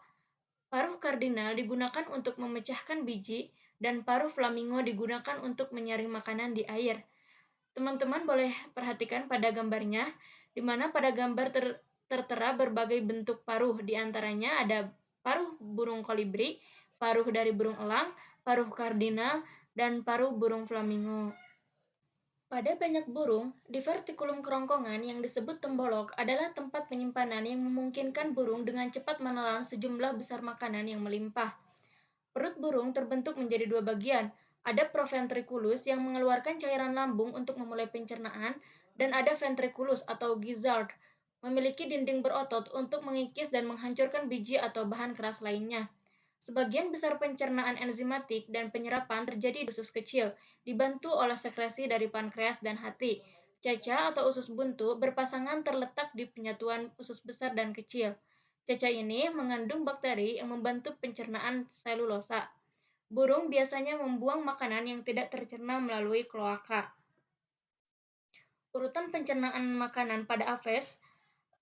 paruh kardinal digunakan untuk memecahkan biji, dan paruh flamingo digunakan untuk menyaring makanan di air. Teman-teman boleh perhatikan pada gambarnya, di mana pada gambar tertera berbagai bentuk paruh, di antaranya ada paruh burung kolibri, paruh dari burung elang, paruh kardinal, dan paruh burung flamingo. Pada banyak burung, divertikulum kerongkongan yang disebut tembolok adalah tempat penyimpanan yang memungkinkan burung dengan cepat menelan sejumlah besar makanan yang melimpah. Perut burung terbentuk menjadi dua bagian. Ada proventriculus yang mengeluarkan cairan lambung untuk memulai pencernaan, dan ada ventriculus atau gizzard, memiliki dinding berotot untuk mengikis dan menghancurkan biji atau bahan keras lainnya. Sebagian besar pencernaan enzimatik dan penyerapan terjadi di usus kecil, dibantu oleh sekresi dari pankreas dan hati. Caca atau usus buntu berpasangan terletak di penyatuan usus besar dan kecil. Caca ini mengandung bakteri yang membantu pencernaan selulosa. Burung biasanya membuang makanan yang tidak tercerna melalui kloaka. Urutan pencernaan makanan pada aves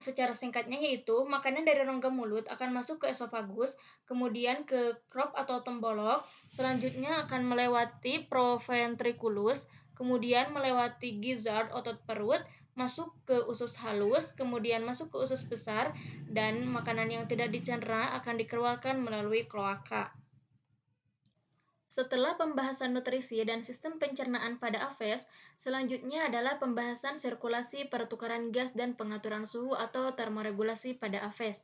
secara singkatnya yaitu makanan dari rongga mulut akan masuk ke esofagus, kemudian ke crop atau tembolok, selanjutnya akan melewati proventriculus, kemudian melewati gizzard otot perut, masuk ke usus halus, kemudian masuk ke usus besar, dan makanan yang tidak dicerna akan dikeluarkan melalui kloaka. Setelah pembahasan nutrisi dan sistem pencernaan pada aves, selanjutnya adalah pembahasan sirkulasi pertukaran gas dan pengaturan suhu atau termoregulasi pada aves.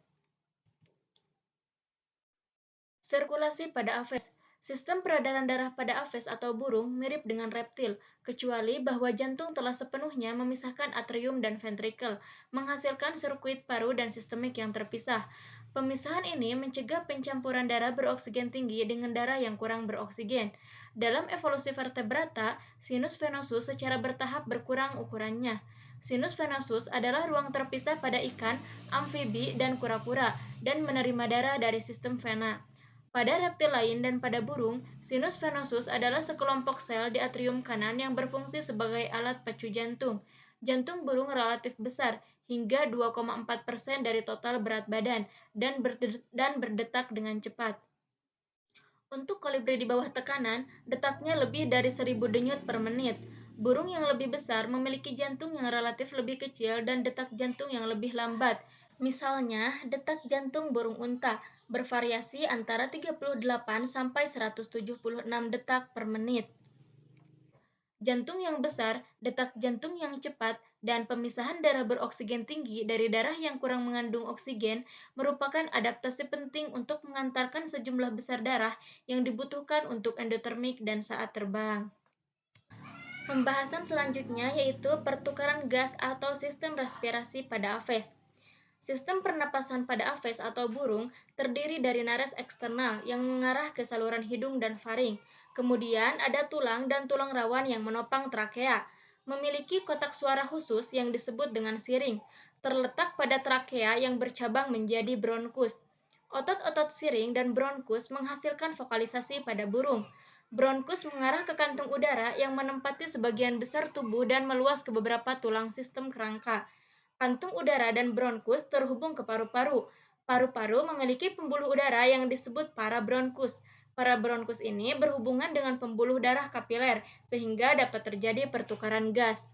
Sirkulasi pada aves. Sistem peredaran darah pada aves atau burung mirip dengan reptil, kecuali bahwa jantung telah sepenuhnya memisahkan atrium dan ventrikel, menghasilkan sirkuit paru dan sistemik yang terpisah. Pemisahan ini mencegah pencampuran darah beroksigen tinggi dengan darah yang kurang beroksigen. Dalam evolusi vertebrata, sinus venosus secara bertahap berkurang ukurannya. Sinus venosus adalah ruang terpisah pada ikan, amfibi, dan kura-kura, dan menerima darah dari sistem vena. Pada reptil lain dan pada burung, sinus venosus adalah sekelompok sel di atrium kanan yang berfungsi sebagai alat pacu jantung. Jantung burung relatif besar, hingga 2,4% dari total berat badan, dan berdetak dengan cepat. Untuk kolibri di bawah tekanan, detaknya lebih dari 1000 denyut per menit. Burung yang lebih besar memiliki jantung yang relatif lebih kecil dan detak jantung yang lebih lambat. Misalnya, detak jantung burung unta bervariasi antara 38 sampai 176 detak per menit. Jantung yang besar, detak jantung yang cepat, dan pemisahan darah beroksigen tinggi dari darah yang kurang mengandung oksigen merupakan adaptasi penting untuk mengantarkan sejumlah besar darah yang dibutuhkan untuk endotermik dan saat terbang. Pembahasan selanjutnya yaitu pertukaran gas atau sistem respirasi pada aves. Sistem pernapasan pada aves atau burung terdiri dari nares eksternal yang mengarah ke saluran hidung dan faring. Kemudian ada tulang dan tulang rawan yang menopang trakea. Memiliki kotak suara khusus yang disebut dengan siring, terletak pada trakea yang bercabang menjadi bronkus. Otot-otot siring dan bronkus menghasilkan vokalisasi pada burung. Bronkus mengarah ke kantung udara yang menempati sebagian besar tubuh dan meluas ke beberapa tulang sistem kerangka. Kantung udara dan bronkus terhubung ke paru-paru. Paru-paru memiliki pembuluh udara yang disebut parabronkus. Parabronkus ini berhubungan dengan pembuluh darah kapiler, sehingga dapat terjadi pertukaran gas.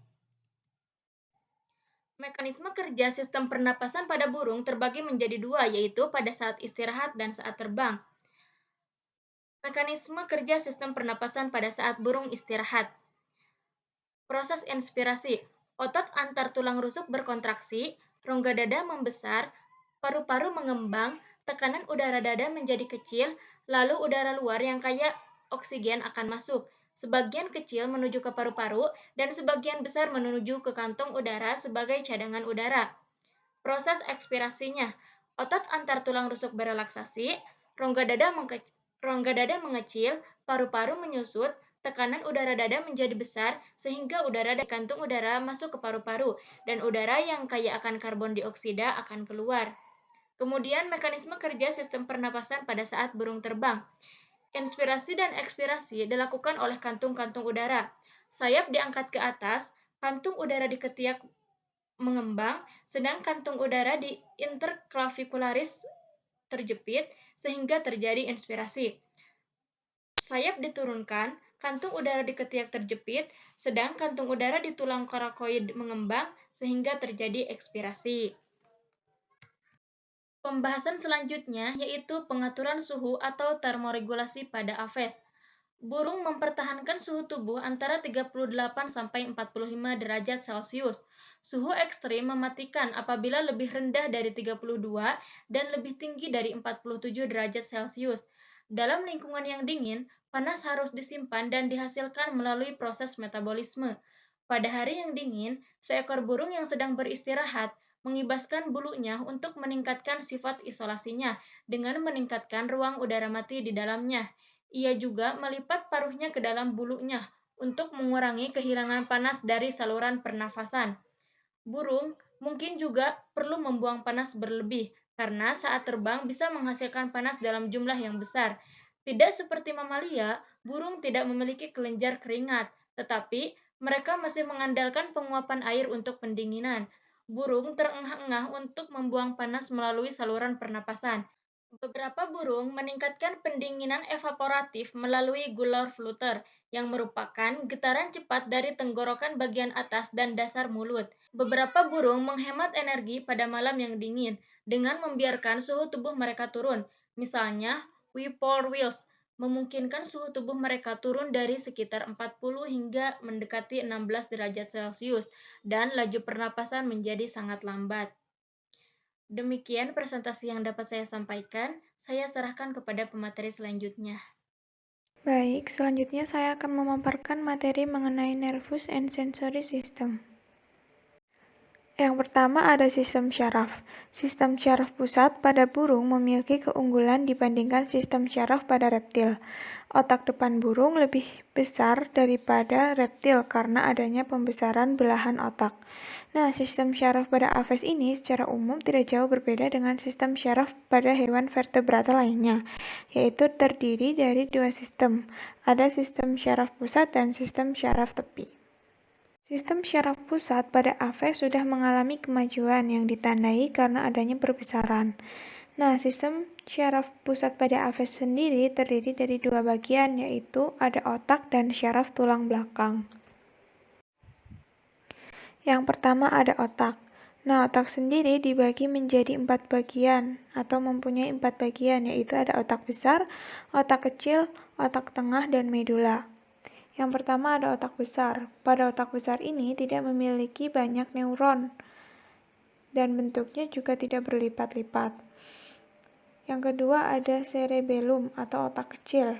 Mekanisme kerja sistem pernapasan pada burung terbagi menjadi dua, yaitu pada saat istirahat dan saat terbang. Mekanisme kerja sistem pernapasan pada saat burung istirahat. Proses inspirasi. Otot antar tulang rusuk berkontraksi, rongga dada membesar, paru-paru mengembang, tekanan udara dada menjadi kecil, lalu udara luar yang kaya oksigen akan masuk. Sebagian kecil menuju ke paru-paru dan sebagian besar menuju ke kantong udara sebagai cadangan udara. Proses ekspirasinya. Otot antar tulang rusuk berelaksasi, rongga dada mengecil, paru-paru menyusut, tekanan udara dada menjadi besar sehingga udara dari kantung udara masuk ke paru-paru dan udara yang kaya akan karbon dioksida akan keluar. Kemudian mekanisme kerja sistem pernapasan pada saat burung terbang. Inspirasi dan ekspirasi dilakukan oleh kantung-kantung udara. Sayap diangkat ke atas, kantung udara diketiak mengembang, sedang kantung udara di interclavicularis terjepit sehingga terjadi inspirasi. Sayap diturunkan, kantung udara di ketiak terjepit, sedang kantung udara di tulang korakoid mengembang sehingga terjadi ekspirasi. Pembahasan selanjutnya yaitu pengaturan suhu atau termoregulasi pada aves. Burung mempertahankan suhu tubuh antara 38 sampai 45 derajat Celcius. Suhu ekstrim mematikan apabila lebih rendah dari 32 dan lebih tinggi dari 47 derajat Celcius. Dalam lingkungan yang dingin, panas harus disimpan dan dihasilkan melalui proses metabolisme. Pada hari yang dingin, seekor burung yang sedang beristirahat mengibaskan bulunya untuk meningkatkan sifat isolasinya dengan meningkatkan ruang udara mati di dalamnya. Ia juga melipat paruhnya ke dalam bulunya untuk mengurangi kehilangan panas dari saluran pernafasan. Burung mungkin juga perlu membuang panas berlebih karena saat terbang bisa menghasilkan panas dalam jumlah yang besar. Tidak seperti mamalia, burung tidak memiliki kelenjar keringat, tetapi mereka masih mengandalkan penguapan air untuk pendinginan. Burung terengah-engah untuk membuang panas melalui saluran pernapasan. Beberapa burung meningkatkan pendinginan evaporatif melalui gular flutter, yang merupakan getaran cepat dari tenggorokan bagian atas dan dasar mulut. Beberapa burung menghemat energi pada malam yang dingin dengan membiarkan suhu tubuh mereka turun. Misalnya, whippoorwills memungkinkan suhu tubuh mereka turun dari sekitar 40 hingga mendekati 16 derajat Celcius dan laju pernapasan menjadi sangat lambat. Demikian presentasi yang dapat saya sampaikan. Saya serahkan kepada pemateri selanjutnya. Baik, selanjutnya saya akan memaparkan materi mengenai nervous and sensory system. Yang pertama ada sistem syaraf. Sistem syaraf pusat pada burung memiliki keunggulan dibandingkan sistem syaraf pada reptil. Otak depan burung lebih besar daripada reptil karena adanya pembesaran belahan otak. Nah, sistem syaraf pada aves ini secara umum tidak jauh berbeda dengan sistem syaraf pada hewan vertebrata lainnya, yaitu terdiri dari dua sistem. Ada sistem syaraf pusat dan sistem syaraf tepi. Sistem syaraf pusat pada aves sudah mengalami kemajuan yang ditandai karena adanya perbesaran. Nah, sistem syaraf pusat pada aves sendiri terdiri dari dua bagian, yaitu ada otak dan syaraf tulang belakang. Yang pertama ada otak. Nah, otak sendiri dibagi menjadi 4 bagian atau mempunyai 4 bagian, yaitu ada otak besar, otak kecil, otak tengah, dan medula. Yang pertama ada otak besar. Pada otak besar ini tidak memiliki banyak neuron dan bentuknya juga tidak berlipat-lipat. Yang kedua ada cerebellum atau otak kecil,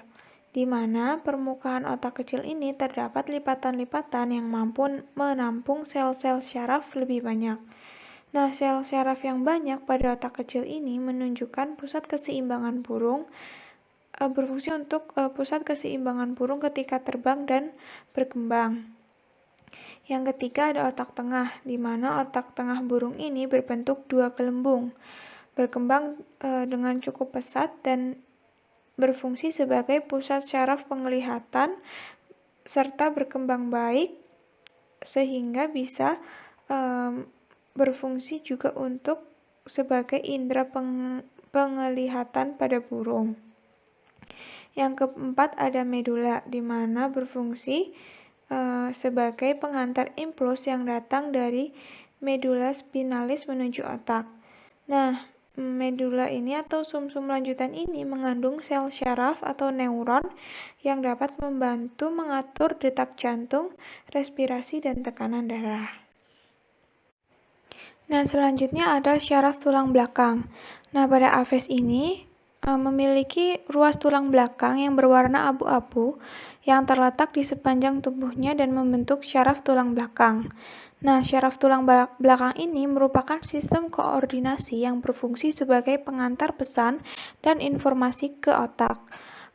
di mana permukaan otak kecil ini terdapat lipatan-lipatan yang mampu menampung sel-sel syaraf lebih banyak. Nah, sel syaraf yang banyak pada otak kecil ini menunjukkan pusat keseimbangan burung, berfungsi untuk pusat keseimbangan burung ketika terbang dan berkembang. Yang ketiga ada otak tengah, di mana otak tengah burung ini berbentuk dua gelembung, berkembang dengan cukup pesat dan berfungsi sebagai pusat syaraf penglihatan serta berkembang baik sehingga bisa berfungsi juga untuk sebagai indera penglihatan pada burung. Yang keempat ada medula, di mana berfungsi sebagai penghantar impuls yang datang dari medula spinalis menuju otak. Nah, medula ini atau sumsum lanjutan ini mengandung sel syaraf atau neuron yang dapat membantu mengatur detak jantung, respirasi, dan tekanan darah. Nah, selanjutnya ada syaraf tulang belakang. Nah, pada Aves ini memiliki ruas tulang belakang yang berwarna abu-abu yang terletak di sepanjang tubuhnya dan membentuk syaraf tulang belakang. Nah, syaraf tulang belakang ini merupakan sistem koordinasi yang berfungsi sebagai pengantar pesan dan informasi ke otak.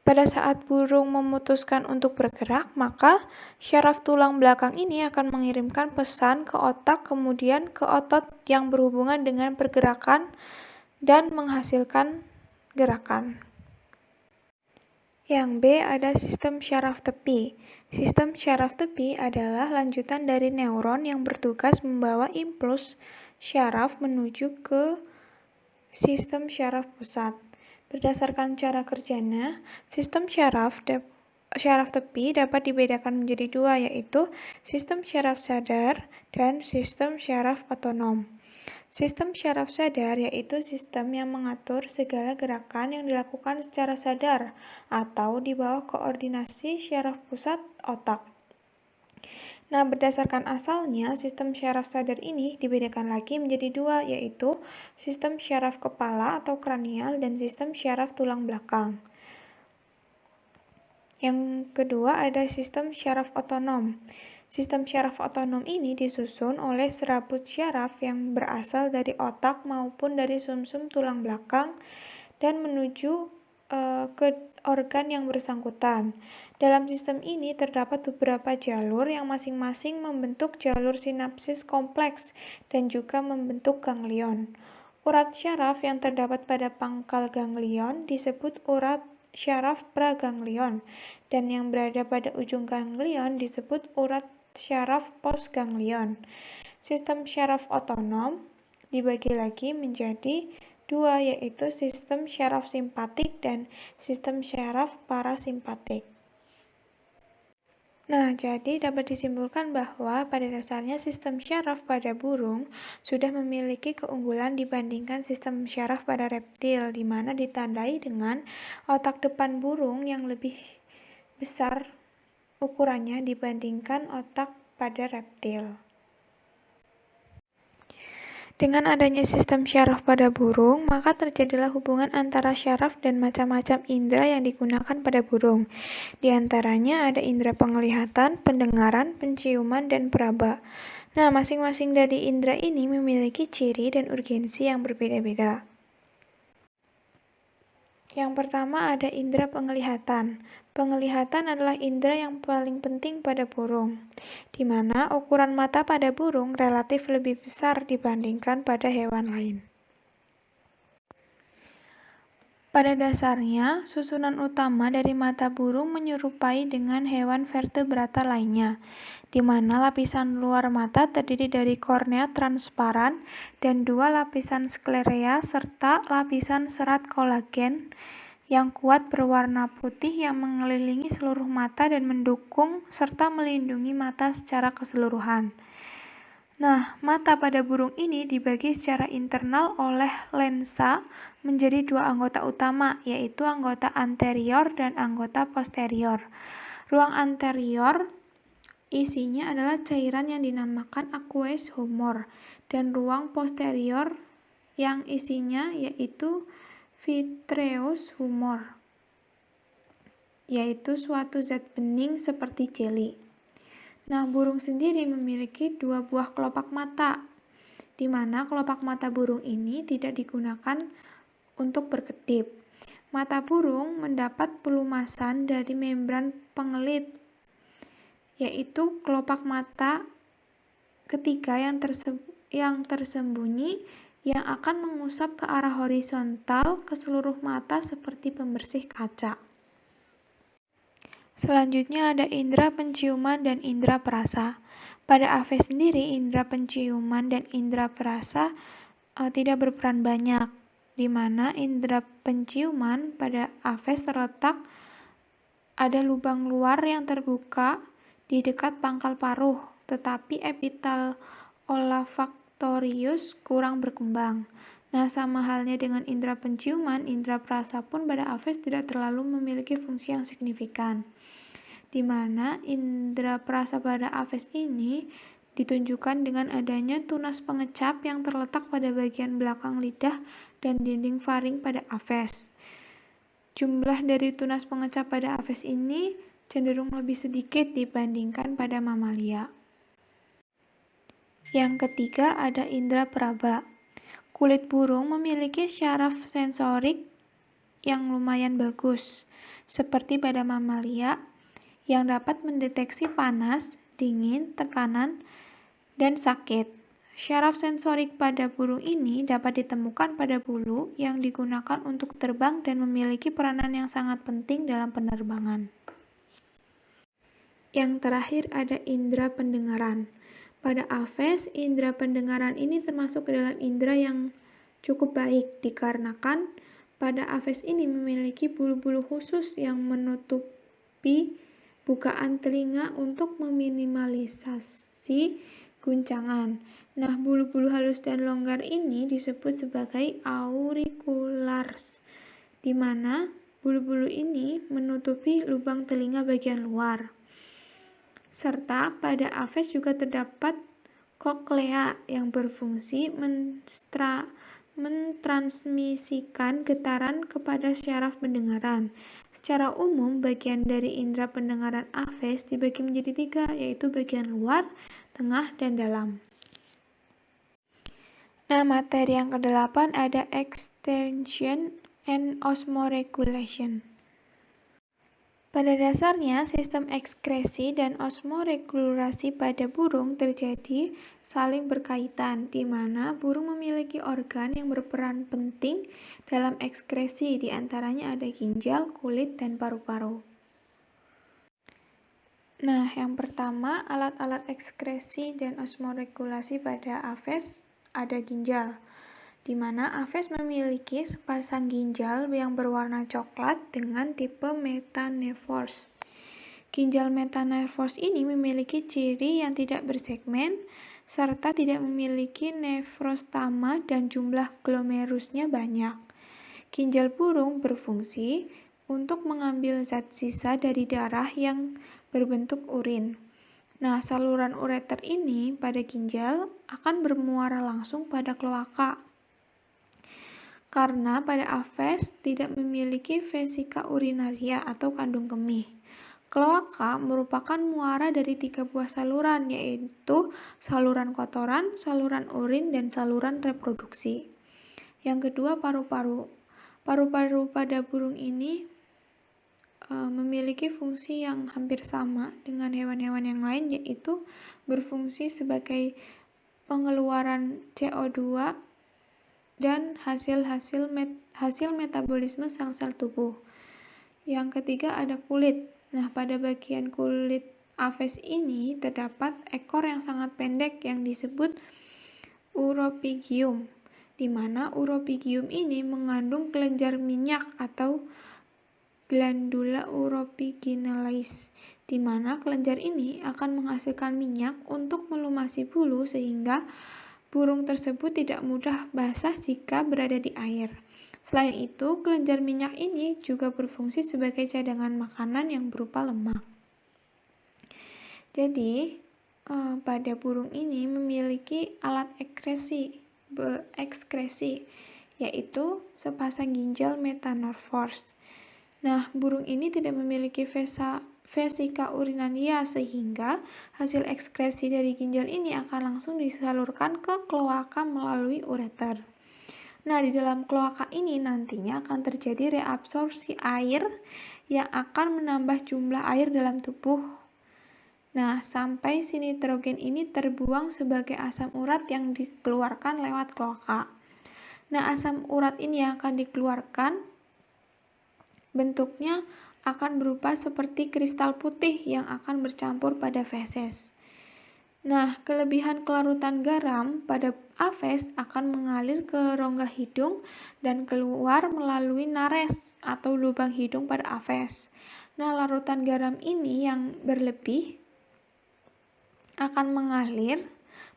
Pada saat burung memutuskan untuk bergerak, maka syaraf tulang belakang ini akan mengirimkan pesan ke otak, kemudian ke otot yang berhubungan dengan pergerakan dan menghasilkan gerakan. Yang B ada sistem syaraf tepi. Sistem syaraf tepi adalah lanjutan dari neuron yang bertugas membawa impuls syaraf menuju ke sistem syaraf pusat. Berdasarkan cara kerjanya, sistem syaraf tepi dapat dibedakan menjadi dua, yaitu sistem syaraf sadar dan sistem syaraf otonom. Sistem syaraf sadar yaitu sistem yang mengatur segala gerakan yang dilakukan secara sadar atau di bawah koordinasi syaraf pusat otak. Nah, berdasarkan asalnya, sistem syaraf sadar ini dibedakan lagi menjadi dua, yaitu sistem syaraf kepala atau kranial dan sistem syaraf tulang belakang. Yang kedua ada sistem syaraf otonom. Sistem syaraf otonom ini disusun oleh serabut syaraf yang berasal dari otak maupun dari sumsum tulang belakang dan menuju ke organ yang bersangkutan. Dalam sistem ini terdapat beberapa jalur yang masing-masing membentuk jalur sinapsis kompleks dan juga membentuk ganglion. Urat syaraf yang terdapat pada pangkal ganglion disebut urat syaraf praganglion, dan yang berada pada ujung ganglion disebut urat syaraf postganglion. Sistem syaraf otonom dibagi lagi menjadi dua, yaitu sistem syaraf simpatik dan sistem syaraf parasimpatik. Nah, jadi dapat disimpulkan bahwa pada dasarnya sistem syaraf pada burung sudah memiliki keunggulan dibandingkan sistem syaraf pada reptil, di mana ditandai dengan otak depan burung yang lebih besar ukurannya dibandingkan otak pada reptil. Dengan adanya sistem syaraf pada burung, maka terjadilah hubungan antara syaraf dan macam-macam indera yang digunakan pada burung. Di antaranya ada indera penglihatan, pendengaran, penciuman, dan peraba. Nah, masing-masing dari indera ini memiliki ciri dan urgensi yang berbeda-beda. Yang pertama ada indera penglihatan. Penglihatan adalah indera yang paling penting pada burung, di mana ukuran mata pada burung relatif lebih besar dibandingkan pada hewan lain. Pada dasarnya, susunan utama dari mata burung menyerupai dengan hewan vertebrata lainnya, di mana lapisan luar mata terdiri dari kornea transparan dan dua lapisan sklerea serta lapisan serat kolagen yang kuat berwarna putih yang mengelilingi seluruh mata dan mendukung serta melindungi mata secara keseluruhan. Nah, mata pada burung ini dibagi secara internal oleh lensa menjadi dua anggota utama, yaitu anggota anterior dan anggota posterior. Ruang anterior isinya adalah cairan yang dinamakan aqueous humor, dan ruang posterior yang isinya yaitu vitreous humor, yaitu suatu zat bening seperti jeli. Nah, burung sendiri memiliki dua buah kelopak mata, di mana kelopak mata burung ini tidak digunakan untuk berkedip. Mata burung mendapat pelumasan dari membran pengelip, yaitu kelopak mata ketiga yang tersembunyi yang akan mengusap ke arah horizontal ke seluruh mata seperti pembersih kaca. Selanjutnya ada indera penciuman dan indera perasa. Pada Aves sendiri, indera penciuman dan indera perasa tidak berperan banyak, di mana indera penciuman pada Aves terletak ada lubang luar yang terbuka di dekat pangkal paruh, tetapi epitel olfactorius kurang berkembang. Nah, sama halnya dengan indera penciuman, indera perasa pun pada Aves tidak terlalu memiliki fungsi yang signifikan, di mana indera perasa pada Aves ini ditunjukkan dengan adanya tunas pengecap yang terletak pada bagian belakang lidah dan dinding faring pada Aves. Jumlah dari tunas pengecap pada Aves ini cenderung lebih sedikit dibandingkan pada mamalia. Yang ketiga ada indera peraba. Kulit burung memiliki syaraf sensorik yang lumayan bagus, seperti pada mamalia, yang dapat mendeteksi panas, dingin, tekanan, dan sakit. Syaraf sensorik pada burung ini dapat ditemukan pada bulu yang digunakan untuk terbang dan memiliki peranan yang sangat penting dalam penerbangan. Yang terakhir ada indera pendengaran. Pada Aves, indera pendengaran ini termasuk ke dalam indera yang cukup baik dikarenakan pada Aves ini memiliki bulu-bulu khusus yang menutupi bukaan telinga untuk meminimalisasi guncangan. Nah, bulu-bulu halus dan longgar ini disebut sebagai auriculars, di mana bulu-bulu ini menutupi lubang telinga bagian luar. Serta pada Aves juga terdapat koklea yang berfungsi mentransmisikan getaran kepada syaraf pendengaran. Secara umum, bagian dari indera pendengaran Aves dibagi menjadi 3, yaitu bagian luar, tengah, dan dalam. Nah, materi yang ke-8 ada extension and osmoregulation. Pada dasarnya, sistem ekskresi dan osmoregulasi pada burung terjadi saling berkaitan, di mana burung memiliki organ yang berperan penting dalam ekskresi, di antaranya ada ginjal, kulit, dan paru-paru. Nah, yang pertama, alat-alat ekskresi dan osmoregulasi pada Aves ada ginjal, di mana Aves memiliki sepasang ginjal yang berwarna coklat dengan tipe metanephros. Ginjal metanephros ini memiliki ciri yang tidak bersegmen, serta tidak memiliki nefrostama dan jumlah glomerusnya banyak. Ginjal burung berfungsi untuk mengambil zat sisa dari darah yang berbentuk urin. Nah, saluran ureter ini pada ginjal akan bermuara langsung pada kloaka. Karena pada Aves tidak memiliki vesika urinaria atau kandung kemih. Kloaka merupakan muara dari 3 buah saluran, yaitu saluran kotoran, saluran urin, dan saluran reproduksi. Yang kedua, paru-paru. Paru-paru pada burung ini memiliki fungsi yang hampir sama dengan hewan-hewan yang lain, yaitu berfungsi sebagai pengeluaran CO2 dan hasil metabolisme sel-sel tubuh. Yang ketiga ada kulit. Nah, pada bagian kulit Aves ini terdapat ekor yang sangat pendek yang disebut uropygium, di mana uropygium ini mengandung kelenjar minyak atau glandula uropyginales, di mana kelenjar ini akan menghasilkan minyak untuk melumasi bulu sehingga burung tersebut tidak mudah basah jika berada di air. Selain itu, kelenjar minyak ini juga berfungsi sebagai cadangan makanan yang berupa lemak. Jadi, pada burung ini memiliki alat ekskresi, yaitu sepasang ginjal metanephros. Nah, burung ini tidak memiliki vesika urinaria, sehingga hasil ekskresi dari ginjal ini akan langsung disalurkan ke kloaka melalui ureter. Nah, di dalam kloaka ini nantinya akan terjadi reabsorpsi air yang akan menambah jumlah air dalam tubuh. Nah, sampai si nitrogen ini terbuang sebagai asam urat yang dikeluarkan lewat kloaka. Nah, asam urat ini yang akan dikeluarkan bentuknya akan berupa seperti kristal putih yang akan bercampur pada feses. Nah, kelebihan kelarutan garam pada afes akan mengalir ke rongga hidung dan keluar melalui nares atau lubang hidung pada afes. Nah, larutan garam ini yang berlebih akan mengalir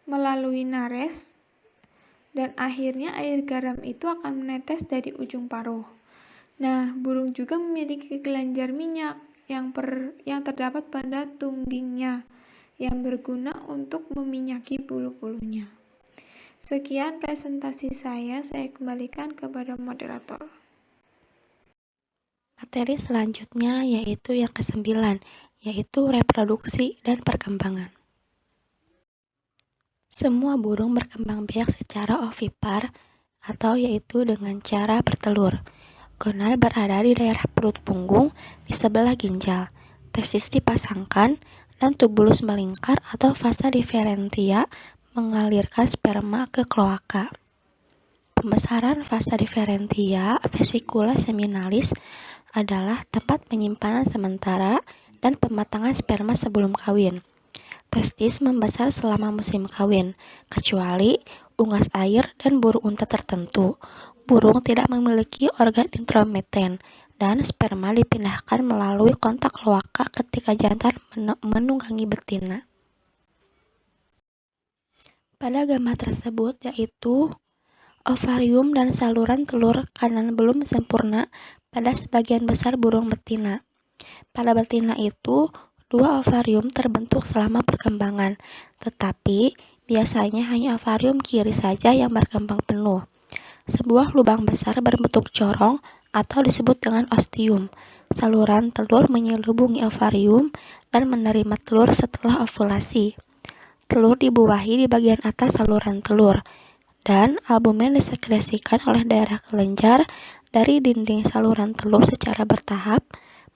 melalui nares dan akhirnya air garam itu akan menetes dari ujung paruh. Nah, burung juga memiliki kelenjar minyak yang terdapat pada tunggingnya yang berguna untuk meminyaki bulu-bulunya. Sekian presentasi saya kembalikan kepada moderator. Materi selanjutnya yaitu yang ke-9, yaitu reproduksi dan perkembangan. Semua burung berkembang biak secara ovipar atau yaitu dengan cara bertelur. Gonad berada di daerah perut punggung di sebelah ginjal. Testis dipasangkan dan tubulus melingkar atau vasa differentia mengalirkan sperma ke kloaka. Pembesaran vasa differentia vesicula seminalis adalah tempat penyimpanan sementara dan pematangan sperma sebelum kawin. Testis membesar selama musim kawin, kecuali unggas air dan burung unta tertentu. Burung tidak memiliki organ intrometen dan sperma dipindahkan melalui kontak kloaka ketika jantan menunggangi betina. Pada gambar tersebut yaitu ovarium dan saluran telur kanan belum sempurna pada sebagian besar burung betina. Pada betina itu, 2 ovarium terbentuk selama perkembangan, tetapi biasanya hanya ovarium kiri saja yang berkembang penuh. Sebuah lubang besar berbentuk corong atau disebut dengan ostium. Saluran telur menyelubungi ovarium dan menerima telur setelah ovulasi. Telur dibuahi di bagian atas saluran telur, dan albumen disekresikan oleh daerah kelenjar dari dinding saluran telur secara bertahap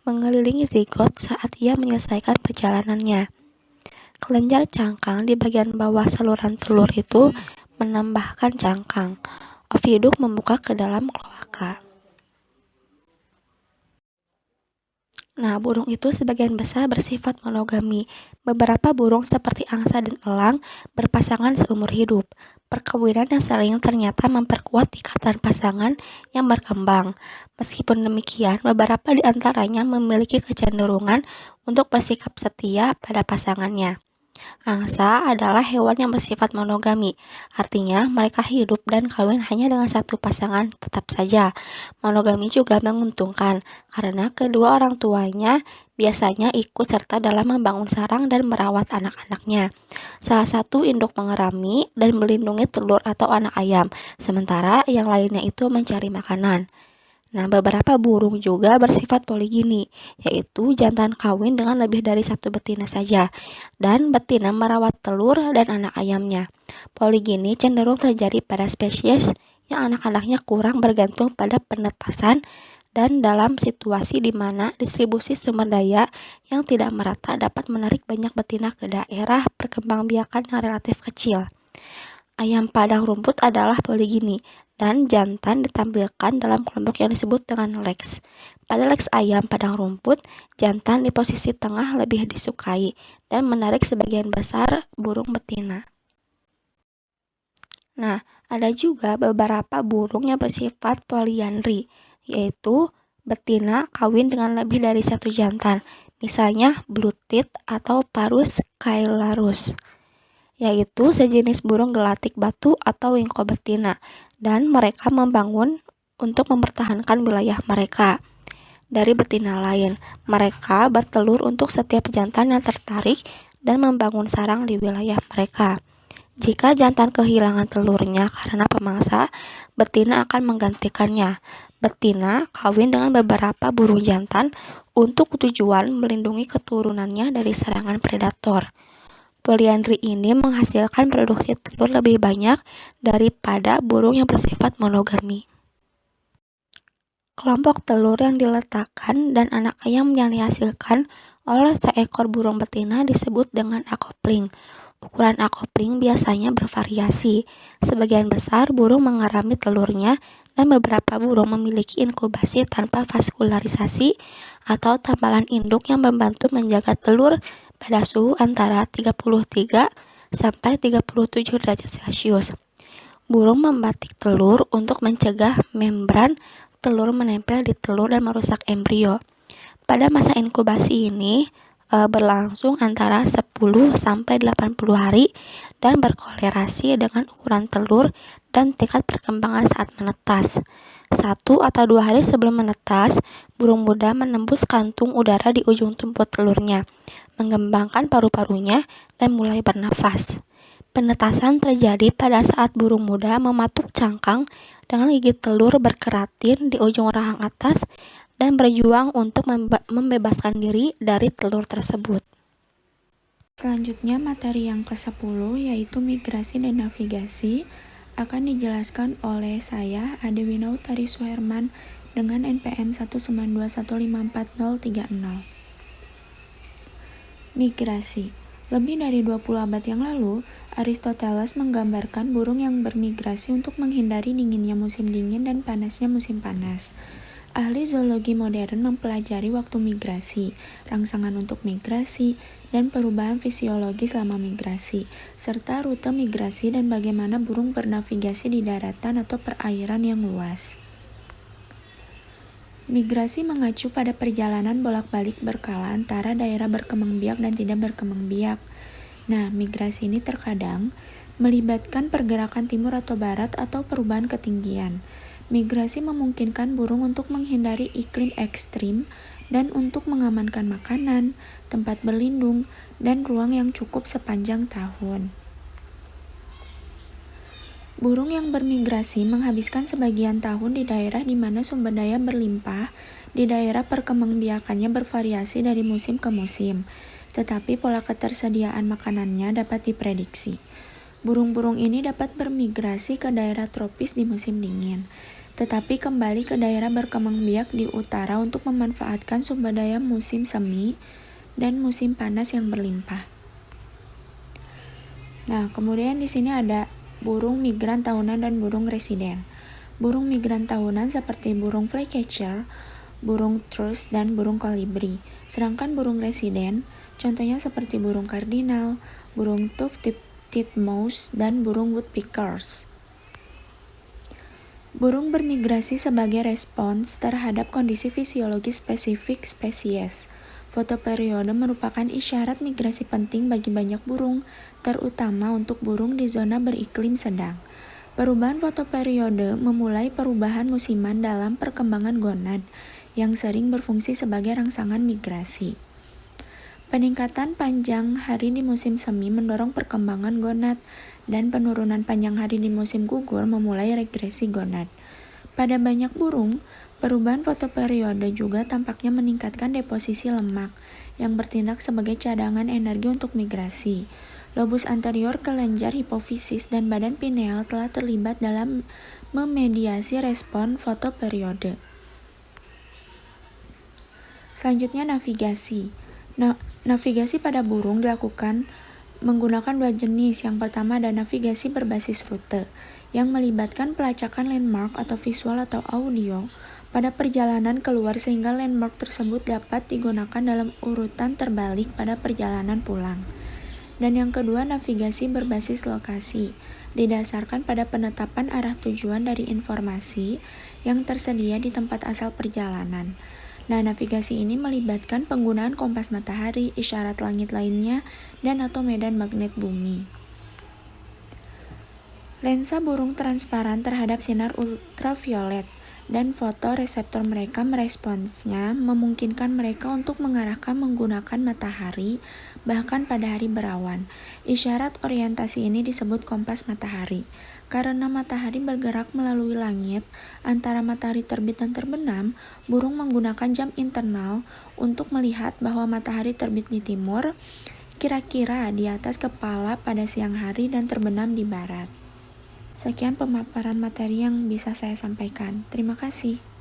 mengelilingi zigot saat ia menyelesaikan perjalanannya. Kelenjar cangkang di bagian bawah saluran telur itu menambahkan cangkang. Oviduk membuka ke dalam kloaka. Nah, burung itu sebagian besar bersifat monogami. Beberapa burung seperti angsa dan elang berpasangan seumur hidup. Perkawinan yang sering ternyata memperkuat ikatan pasangan yang berkembang. Meskipun demikian, beberapa di antaranya memiliki kecenderungan untuk bersikap setia pada pasangannya. Angsa adalah hewan yang bersifat monogami, artinya mereka hidup dan kawin hanya dengan satu pasangan tetap saja. Monogami juga menguntungkan, karena kedua orang tuanya biasanya ikut serta dalam membangun sarang dan merawat anak-anaknya. Salah satu induk mengerami dan melindungi telur atau anak ayam, sementara yang lainnya itu mencari makanan. Nah, beberapa burung juga bersifat poligini, yaitu jantan kawin dengan lebih dari satu betina saja, dan betina merawat telur dan anak ayamnya. Poligini cenderung terjadi pada spesies yang anak-anaknya kurang bergantung pada penetasan dan dalam situasi di mana distribusi sumber daya yang tidak merata dapat menarik banyak betina ke daerah perkembangbiakan yang relatif kecil. Ayam padang rumput adalah poligini, dan jantan ditampilkan dalam kelompok yang disebut dengan leks. Pada leks ayam padang rumput, jantan di posisi tengah lebih disukai dan menarik sebagian besar burung betina. Nah, ada juga beberapa burung yang bersifat poliandri, yaitu betina kawin dengan lebih dari satu jantan, misalnya blutit atau Parus caelarus, yaitu sejenis burung gelatik batu atau wingko betina, dan mereka membangun untuk mempertahankan wilayah mereka dari betina lain. Mereka bertelur untuk setiap jantan yang tertarik dan membangun sarang di wilayah mereka. Jika jantan kehilangan telurnya karena pemangsa, betina akan menggantikannya. Betina kawin dengan beberapa burung jantan untuk tujuan melindungi keturunannya dari serangan predator. Poliandri ini menghasilkan produksi telur lebih banyak daripada burung yang bersifat monogami. Kelompok telur yang diletakkan dan anak ayam yang dihasilkan oleh seekor burung betina disebut dengan acopling. Ukuran acopling biasanya bervariasi. Sebagian besar burung mengerami telurnya dan beberapa burung memiliki inkubasi tanpa vaskularisasi atau tambalan induk yang membantu menjaga telur pada suhu antara 33 sampai 37 derajat Celcius. Burung membatik telur untuk mencegah membran telur menempel di telur dan merusak embrio. Pada masa inkubasi ini berlangsung antara 10 sampai 80 hari dan berkolerasi dengan ukuran telur dan tingkat perkembangan saat menetas. 1 atau 2 hari sebelum menetas, burung muda menembus kantung udara di ujung tumpul telurnya, mengembangkan paru-parunya dan mulai bernafas. Penetasan terjadi pada saat burung muda mematuk cangkang dengan gigi telur berkeratin di ujung rahang atas dan berjuang untuk membebaskan diri dari telur tersebut. Selanjutnya materi yang ke-10 yaitu migrasi dan navigasi akan dijelaskan oleh saya Adewina Utari Suherman dengan NPM 192154030. Migrasi. Lebih dari 20 abad yang lalu, Aristoteles menggambarkan burung yang bermigrasi untuk menghindari dinginnya musim dingin dan panasnya musim panas. Ahli zoologi modern mempelajari waktu migrasi, rangsangan untuk migrasi, dan perubahan fisiologi selama migrasi, serta rute migrasi dan bagaimana burung bernavigasi di daratan atau perairan yang luas. Migrasi mengacu pada perjalanan bolak-balik berkala antara daerah berkembang biak dan tidak berkembang biak. Nah, migrasi ini terkadang melibatkan pergerakan timur atau barat atau perubahan ketinggian. Migrasi memungkinkan burung untuk menghindari iklim ekstrim dan untuk mengamankan makanan, tempat berlindung, dan ruang yang cukup sepanjang tahun. Burung yang bermigrasi menghabiskan sebagian tahun di daerah di mana sumber daya berlimpah, di daerah perkembangbiakannya bervariasi dari musim ke musim, tetapi pola ketersediaan makanannya dapat diprediksi. Burung-burung ini dapat bermigrasi ke daerah tropis di musim dingin, tetapi kembali ke daerah berkembang biak di utara untuk memanfaatkan sumber daya musim semi dan musim panas yang berlimpah. Nah, kemudian di sini ada burung migran tahunan dan burung residen. Burung migran tahunan seperti burung flycatcher, burung thrush, dan burung kolibri. Sedangkan burung residen, contohnya seperti burung kardinal, burung tufted titmouse, dan burung woodpeckers. Burung bermigrasi sebagai respons terhadap kondisi fisiologi spesifik spesies. Fotoperiode merupakan isyarat migrasi penting bagi banyak burung, terutama untuk burung di zona beriklim sedang. Perubahan fotoperiode memulai perubahan musiman dalam perkembangan gonad, yang sering berfungsi sebagai rangsangan migrasi. Peningkatan panjang hari di musim semi mendorong perkembangan gonad, dan penurunan panjang hari di musim gugur memulai regresi gonad. Pada banyak burung, perubahan fotoperiode juga tampaknya meningkatkan deposisi lemak, yang bertindak sebagai cadangan energi untuk migrasi. Lobus anterior kelenjar hipofisis dan badan pineal telah terlibat dalam memediasi respon fotoperiode. Selanjutnya navigasi. Navigasi pada burung dilakukan menggunakan dua jenis. Yang pertama ada navigasi berbasis rute, yang melibatkan pelacakan landmark atau visual atau audio pada perjalanan keluar sehingga landmark tersebut dapat digunakan dalam urutan terbalik pada perjalanan pulang. Dan yang kedua navigasi berbasis lokasi, didasarkan pada penetapan arah tujuan dari informasi yang tersedia di tempat asal perjalanan. Nah, navigasi ini melibatkan penggunaan kompas matahari, isyarat langit lainnya, dan atau medan magnet bumi. Lensa burung transparan terhadap sinar ultraviolet dan fotoreseptor mereka meresponsnya memungkinkan mereka untuk mengarahkan menggunakan matahari bahkan pada hari berawan. Isyarat orientasi ini disebut kompas matahari. Karena matahari bergerak melalui langit antara matahari terbit dan terbenam, burung menggunakan jam internal untuk melihat bahwa matahari terbit di timur, kira-kira di atas kepala pada siang hari dan terbenam di barat. Sekian pemaparan materi yang bisa saya sampaikan. Terima kasih.